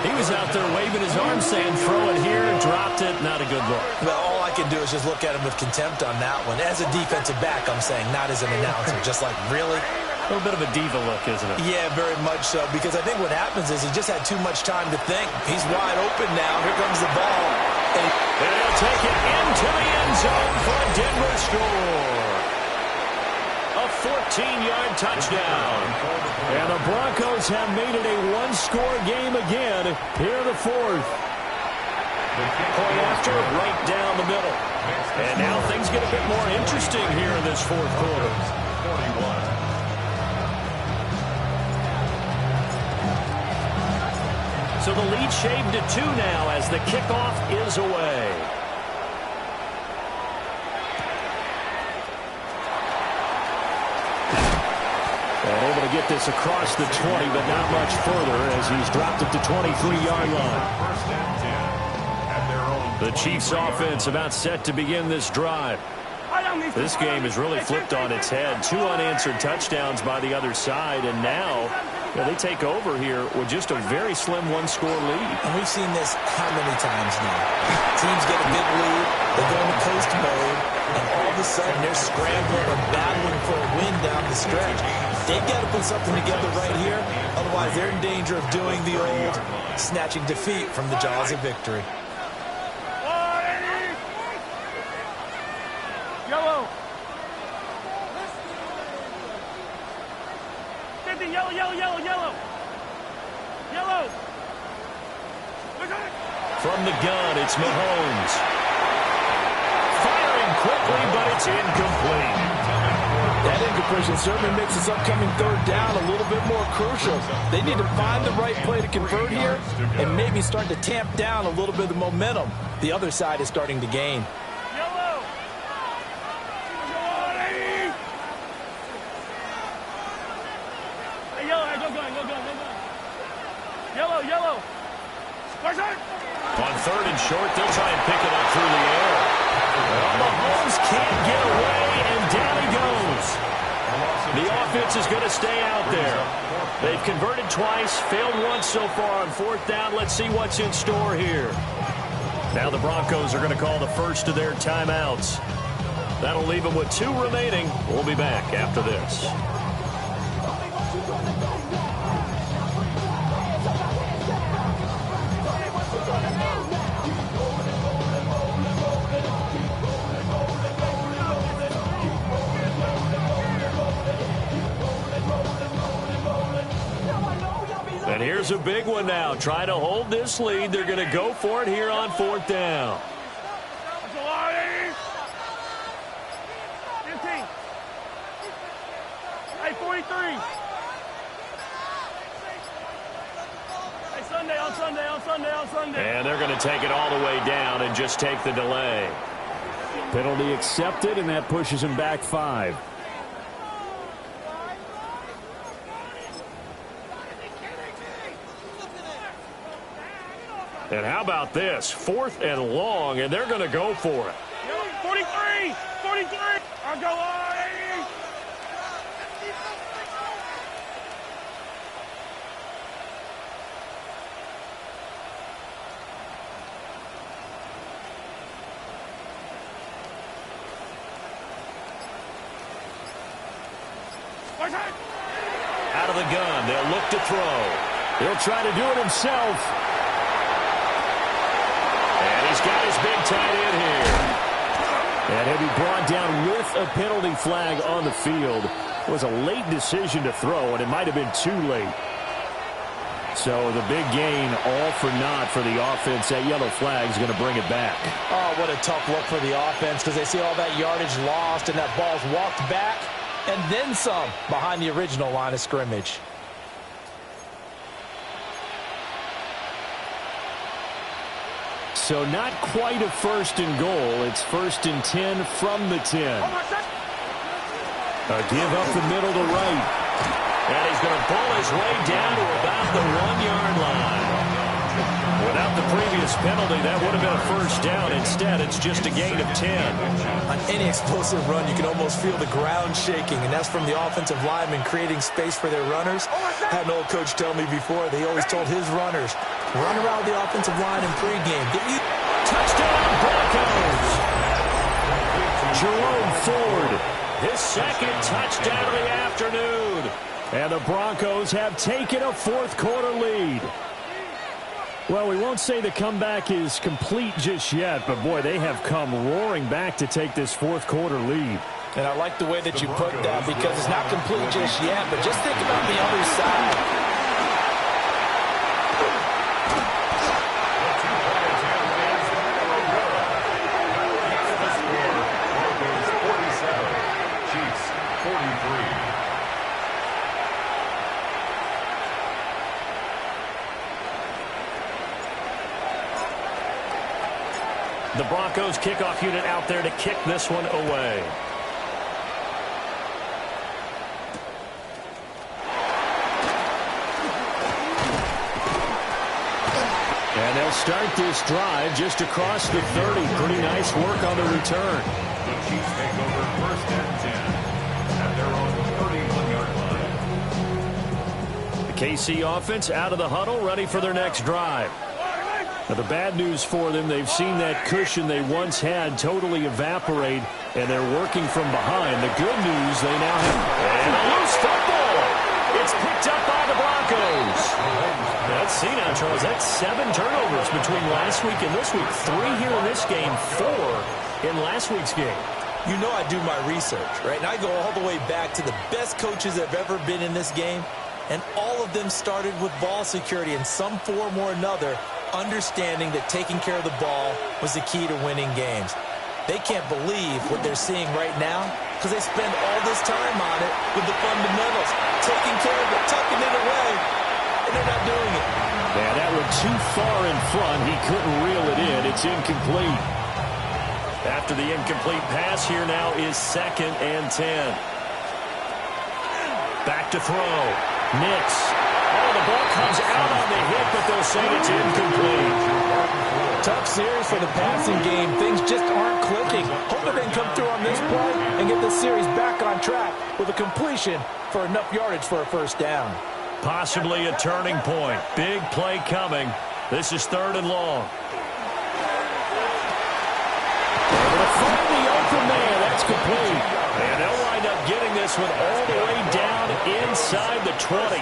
He was out there waving his arms saying, throw it here, dropped it. Not a good look. Well, all I can do is just look at him with contempt on that one. As a defensive back, I'm saying, not as an announcer. Just like, really? A little bit of a diva look, isn't it? Yeah, very much so. Because I think what happens is he just had too much time to think. He's wide open now. Here comes the ball. And they'll take it into the end zone for a Denver score. A 14-yard touchdown. And the Broncos have made it a one-score game again here in the fourth. Point after, right down the middle. And now things get a bit more interesting here in this fourth quarter. 41. So the lead shaved to 2 now as the kickoff is away. And able to get this across the 20, but not much further as he's dropped it to 23-yard line. First and 10 at their own. The Chiefs offense about set to begin this drive. This game has really flipped on its head. 2 unanswered touchdowns by the other side, and now they take over here with just a very slim one-score lead. And we've seen this how many times now? Teams get a big lead, they go into coast mode, and all of a sudden they're scrambling and battling for a win down the stretch. They've got to put something together right here, otherwise they're in danger of doing the old snatching defeat from the jaws of victory. Yellow. Yellow. From the gun, it's Mahomes. Firing quickly, but it's incomplete. That incompletion certainly makes this upcoming third down a little bit more crucial. They need to find the right play to convert here and maybe start to tamp down a little bit of the momentum the other side is starting to gain. Yellow. On third and short, they'll try and pick it up through the air. Well, Mahomes can't get away, and down he goes. The offense is going to stay out there. They've converted twice, failed once so far on fourth down. Let's see what's in store here. Now the Broncos are going to call the first of their timeouts. That'll leave them with 2 remaining. We'll be back after this. And here's a big one now. Trying to hold this lead. They're going to go for it here on fourth down. 15. Hey, 43. Hey, Sunday. And they're going to take it all the way down and just take the delay. Penalty accepted, and that pushes him back 5. And how about this? 4th and long, and they're going to go for it. 43. I'll go on. Out of the gun, they'll look to throw. He'll try to do it himself. And he's got his big tight end here. And he'll be brought down with a penalty flag on the field. It was a late decision to throw, and it might have been too late. So the big gain, all for naught for the offense. That yellow flag is going to bring it back. Oh, what a tough look for the offense because they see all that yardage lost and that ball's walked back and then some behind the original line of scrimmage. So not quite a 1st and goal. It's 1st and 10 from the 10. A give up the middle to right. And he's going to pull his way down to about the 1-yard line. Without the previous penalty, that would have been a 1st down. Instead, it's just a gain of 10. On any explosive run, you can almost feel the ground shaking, and that's from the offensive linemen creating space for their runners. I had an old coach tell me before, they always told his runners, run around the offensive line in pregame. Touchdown, Broncos! Jerome Ford, his 2nd touchdown of the afternoon. And the Broncos have taken a 4th quarter lead. Well, we won't say the comeback is complete just yet, but boy, they have come roaring back to take this 4th quarter lead. And I like the way that you put that because it's not complete just yet, but just think about the other side. The Broncos kickoff unit out there to kick this one away. And they'll start this drive just across the 30. Pretty nice work on the return. The Chiefs take over 1st and 10 at their own 31-yard line. The KC offense out of the huddle, ready for their next drive. Now, the bad news for them, they've seen that cushion they once had totally evaporate, and they're working from behind. The good news, they now have and a loose football. It's picked up by the Broncos. Let's see now, Charles. That's 7 turnovers between last week and this week. 3 here in this game, 4 in last week's game. You know I do my research, right? And I go all the way back to the best coaches that have ever been in this game, and all of them started with ball security in some form or another, understanding that taking care of the ball was the key to winning games. They can't believe what they're seeing right now because they spend all this time on it with the fundamentals, taking care of it, tucking it away, and they're not doing it. Yeah, that one too far in front. He couldn't reel it in. It's incomplete. After the incomplete pass, here now is 2nd and 10. Back to throw. Nix. Oh, the ball comes out on the hit, but they'll say it's incomplete. Tough series for the passing game. Things just aren't clicking. Hope they can come through on this play and get the series back on track with a completion for enough yardage for a 1st down. Possibly a turning point. Big play coming. This is 3rd and long. Able to find the open man. That's complete. And they'll wind up getting this one all the way down inside the 20.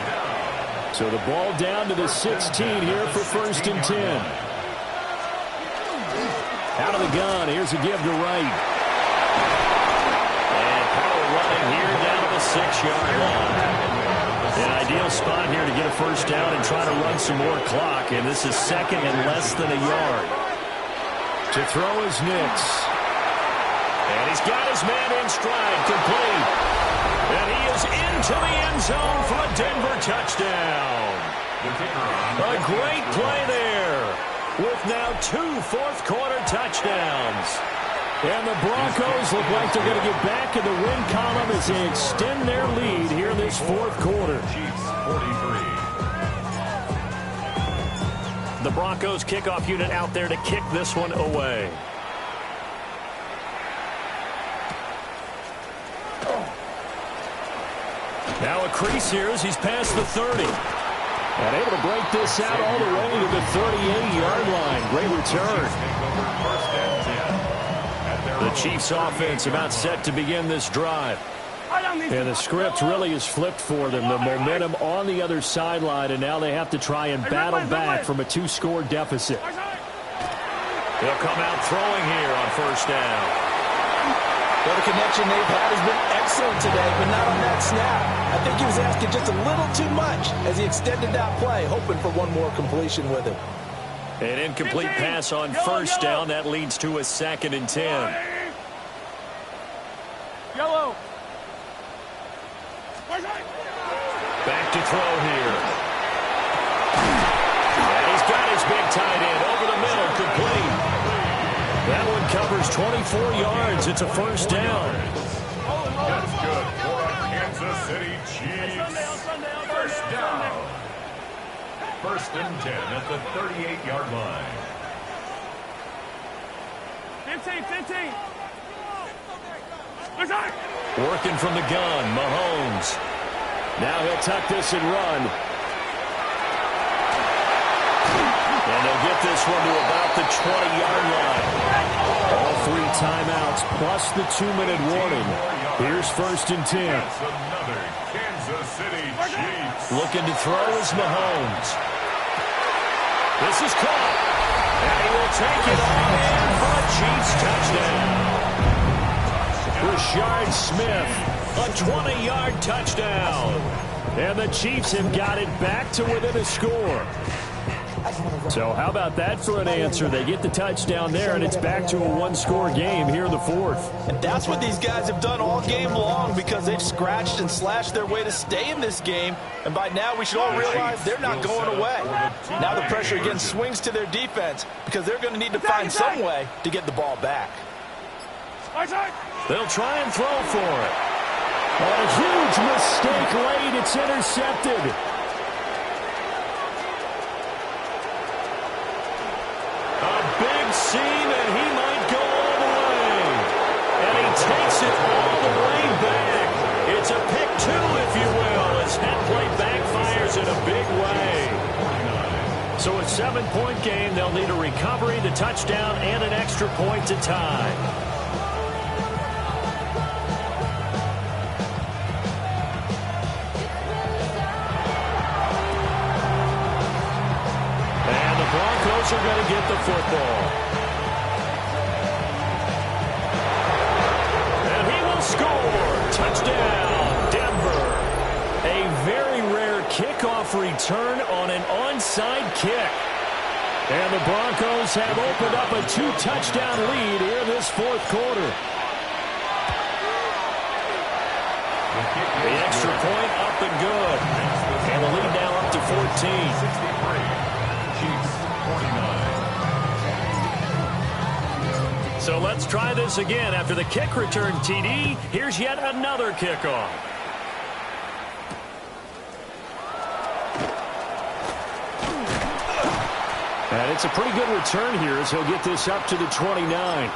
So the ball down to the 16 here for 1st and 10. Out of the gun. Here's a give to Wright. And power running here down to the 6-yard line. An ideal spot here to get a 1st down and try to run some more clock. And this is 2nd and less than a yard. To throw is Nix. And he's got his man in stride, complete. And he is into the end zone for a Denver touchdown. A great play there with now 2 fourth-quarter touchdowns. And the Broncos look like they're going to get back in the win column as they extend their lead here in this 4th quarter. Chiefs 43. The Broncos kickoff unit out there to kick this one away. Now a crease here as he's past the 30. And able to break this out all the way to the 38-yard line. Great return. The Chiefs offense about set to begin this drive. And the script really is flipped for them. The momentum on the other sideline, and now they have to try and battle back from a 2-score deficit. They'll come out throwing here on 1st down. Well, the connection they've had has been excellent today, but not on that snap. I think he was asking just a little too much as he extended that play, hoping for one more completion with it. An incomplete pass on 1st down. That leads to a 2nd and 10. Yellow. Back to throw here. And he's got his big tight end over the middle, complete. That one covers 24 yards. It's a 1st down. That's good for a Kansas City Chiefs. 1st down. 1st and 10 at the 38-yard line. 15. Working from the gun, Mahomes. Now he'll tuck this and run. And they'll get this one to about the 20-yard line. All 3 timeouts plus the 2-minute warning. Here's 1st and 10. That's another Kansas City Chiefs. Looking to throw is Mahomes. This is caught. And he will take it on in for a Chiefs touchdown. Rashard Smith, a 20-yard touchdown. And the Chiefs have got it back to within a score. So how about that for an answer? They get the touchdown there, and it's back to a one-score game here in the fourth. And that's what these guys have done all game long, because they've scratched and slashed their way to stay in this game. And by now we should all realize they're not going away. Now the pressure again swings to their defense, because they're going to need to find some way to get the ball back. They'll try and throw for it. A huge mistake late. It's intercepted. Seam, and he might go all the way. And he takes it all the way back. It's a pick two, if you will, as that play backfires in a big way. So a 7-point game. They'll need a recovery, the touchdown, and an extra point to tie. And the Broncos are going to get the football. Touchdown, Denver. A very rare kickoff return on an onside kick. And the Broncos have opened up a 2-touchdown lead here this fourth quarter. The extra point up and good. And the lead now up to 14. So let's try this again. After the kick return TD, here's yet another kickoff. And it's a pretty good return here as he'll get this up to the 29.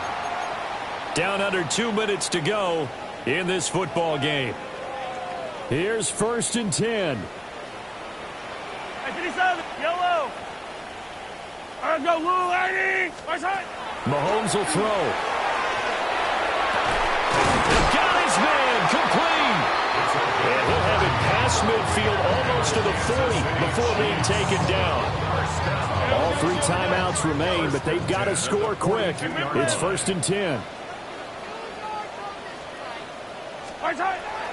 Down under 2 minutes to go in this football game. Here's 1st and 10. Yellow. Let's go, Lou, lady. Mahomes will throw. Got his man, complete. And he'll have it past midfield almost to the 40 before being taken down. All 3 timeouts remain, but they've got to score quick. It's 1st and 10.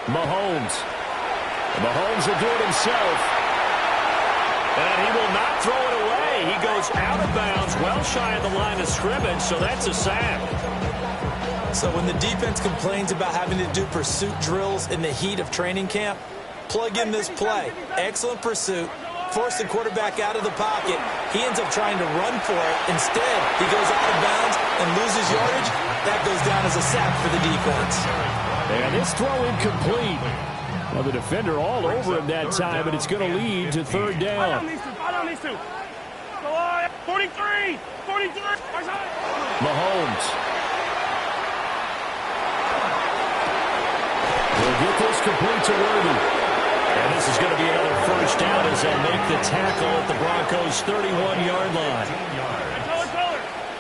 Mahomes. Mahomes will do it himself. And he will not throw it away. He goes out of bounds, well shy of the line of scrimmage, so that's a sack. So when the defense complains about having to do pursuit drills in the heat of training camp, plug in this play. Excellent pursuit. Force the quarterback out of the pocket. He ends up trying to run for it. Instead, he goes out of bounds and loses yardage. That goes down as a sack for the defense. And this throw incomplete. Well, the defender all over him that time, but it's going to lead to 3rd down. 43. Mahomes. Will get this complete to Worthy. And this is going to be another 1st down as they'll make the tackle at the Broncos' 31-yard line.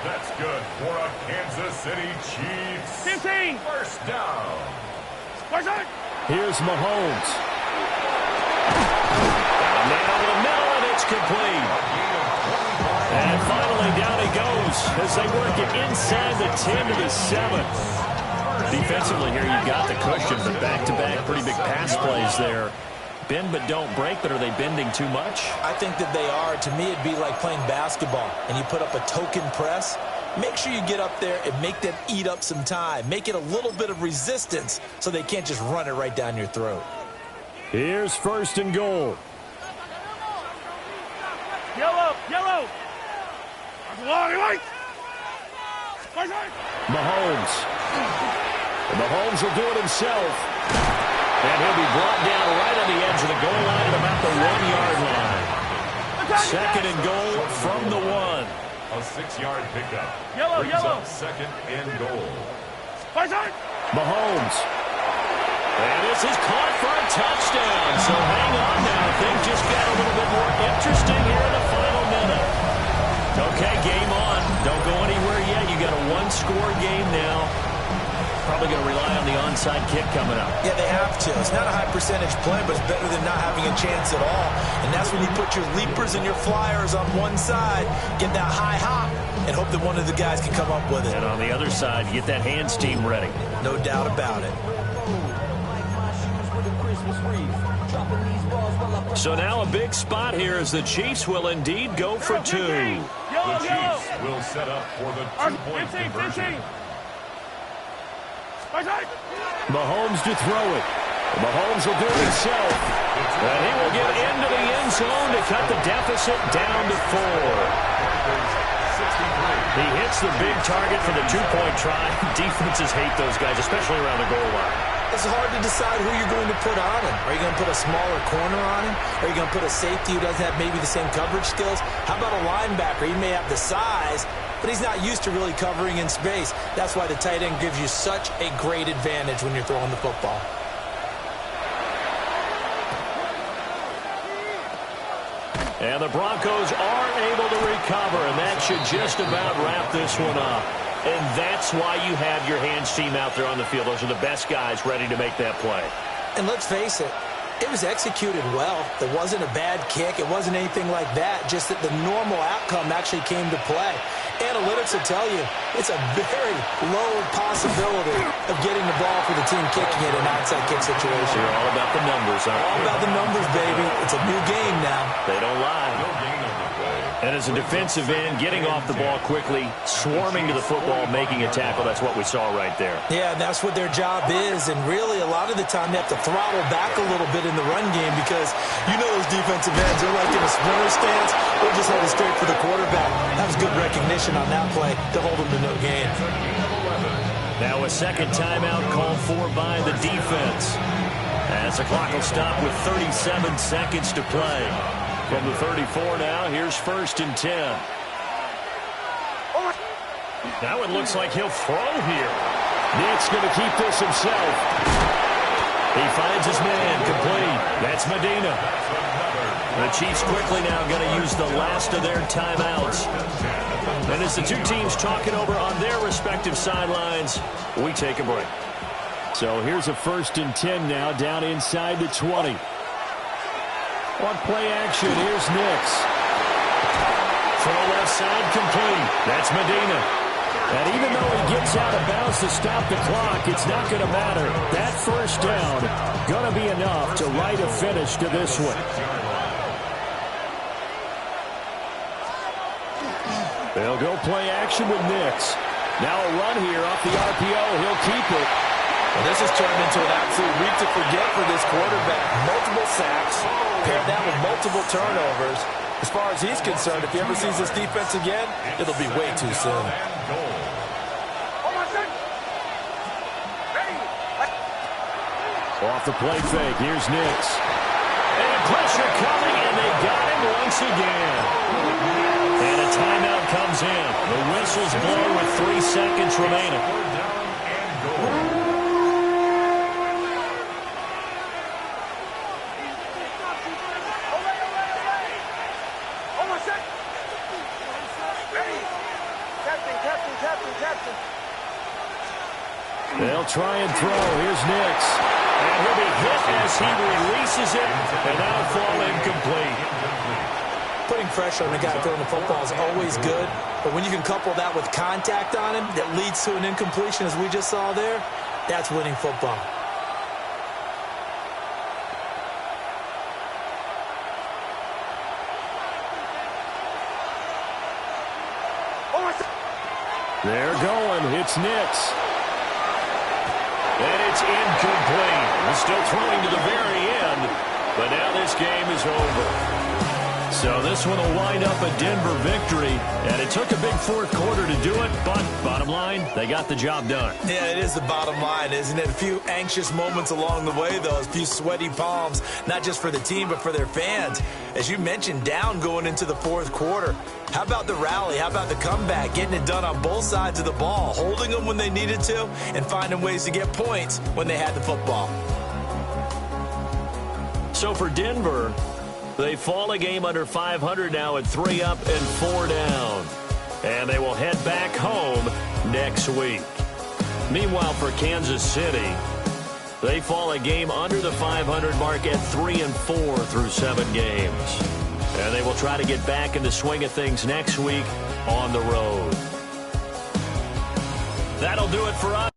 That's good for a Kansas City Chiefs. 15. 1st down. Here's Mahomes. Now to the middle, and it's complete. And finally, down he goes as they work it inside the 10 to the 7. Defensively here, you've got the cushion, but back-to-back pretty big pass plays there. Bend but don't break, but are they bending too much? I think that they are. To me, it'd be like playing basketball, and you put up a token press. Make sure you get up there and make them eat up some time. Make it a little bit of resistance so they can't just run it right down your throat. Here's 1st and goal. Yellow. Mahomes. And Mahomes will do it himself. And he'll be brought down right on the edge of the goal line at about the 1-yard line. 2nd and goal from the 1. A 6-yard pickup. Yellow. Up 2nd and goal. Mahomes. And this is caught for a touchdown. So hang on now. Things just got a little bit more interesting here in the final minute. Okay, game on. Don't go anywhere yet. You got a 1-score game now. probably going to rely on the onside kick coming up. Yeah, they have to. It's not a high percentage play, but it's better than not having a chance at all. And that's when you put your leapers and your flyers on one side, get that high hop, and hope that one of the guys can come up with it. And on the other side, you get that hands team ready. No doubt about it. So now a big spot here as the Chiefs will indeed go for two. The Chiefs will set up for the two-point conversion. Mahomes to throw it. Mahomes will do it himself. And he will get into the end zone to cut the deficit down to 4. He hits the big target for the two-point try. Defenses hate those guys, especially around the goal line. It's hard to decide who you're going to put on him. Are you going to put a smaller corner on him? Are you going to put a safety who doesn't have maybe the same coverage skills? How about a linebacker? He may have the size, but he's not used to really covering in space. That's why the tight end gives you such a great advantage when you're throwing the football. And the Broncos are able to recover, and that should just about wrap this one up. And that's why you have your hands team out there on the field. Those are the best guys ready to make that play. And let's face it, it was executed well. It wasn't a bad kick. It wasn't anything like that. Just that the normal outcome actually came to play. Analytics will tell you it's a very low possibility of getting the ball for the team kicking it in an outside kick situation. You're all about the numbers, aren't you? All about the numbers, baby. It's a new game now. They don't lie. No gain on the play. And as a defensive end, getting off the ball quickly, swarming to the football, making a tackle, that's what we saw right there. Yeah, and that's what their job is. And really, a lot of the time, they have to throttle back a little bit in the run game because you know those defensive ends, they're like in a sprinter stance. They're just headed straight for the quarterback. That was good recognition on that play to hold them to no gain. Now a second timeout called for by the defense. As the clock will stop with 37 seconds to play. From the 34 now, here's 1st and 10. Now it looks like he'll throw here. Nick's going to keep this himself. He finds his man complete. That's Medina. The Chiefs quickly now going to use the last of their timeouts. And as the two teams talking over on their respective sidelines, we take a break. So here's a 1st and 10 now, down inside the 20. On play action, here's Nix. Throw left side complete. That's Medina. And even though he gets out of bounds to stop the clock, it's not going to matter. That first down going to be enough to write a finish to this one. They'll go play action with Nix. Now a run here off the RPO. He'll keep it. Well, this has turned into an absolute week to forget for this quarterback. Multiple sacks, paired that with multiple turnovers. As far as he's concerned, if he ever sees this defense again, it'll be way too soon. Off the play fake, here's Nix. And pressure coming, and they got him once again. And a timeout comes in. The whistles blow with 3 seconds remaining. They'll try and throw. Here's Nix. And he'll be hit as he releases it, and that'll fall incomplete. Putting pressure on the guy throwing the football is always good, but when you can couple that with contact on him that leads to an incompletion, as we just saw there, that's winning football. They're going. It's Nix. And it's incomplete. He's still throwing to the very end, but now this game is over. So this one will wind up a Denver victory, and it took a big fourth quarter to do it, but bottom line, they got the job done. Yeah, it is the bottom line, isn't it? A few anxious moments along the way, though, a few sweaty palms, not just for the team, but for their fans. As you mentioned, down going into the fourth quarter. How about the rally? How about the comeback? Getting it done on both sides of the ball, holding them when they needed to, and finding ways to get points when they had the football. So for Denver, they fall a game under 500 now at 3 up and 4 down. And they will head back home next week. Meanwhile, for Kansas City, they fall a game under the 500 mark at 3-4 through 7 games. And they will try to get back in the swing of things next week on the road. That'll do it for us.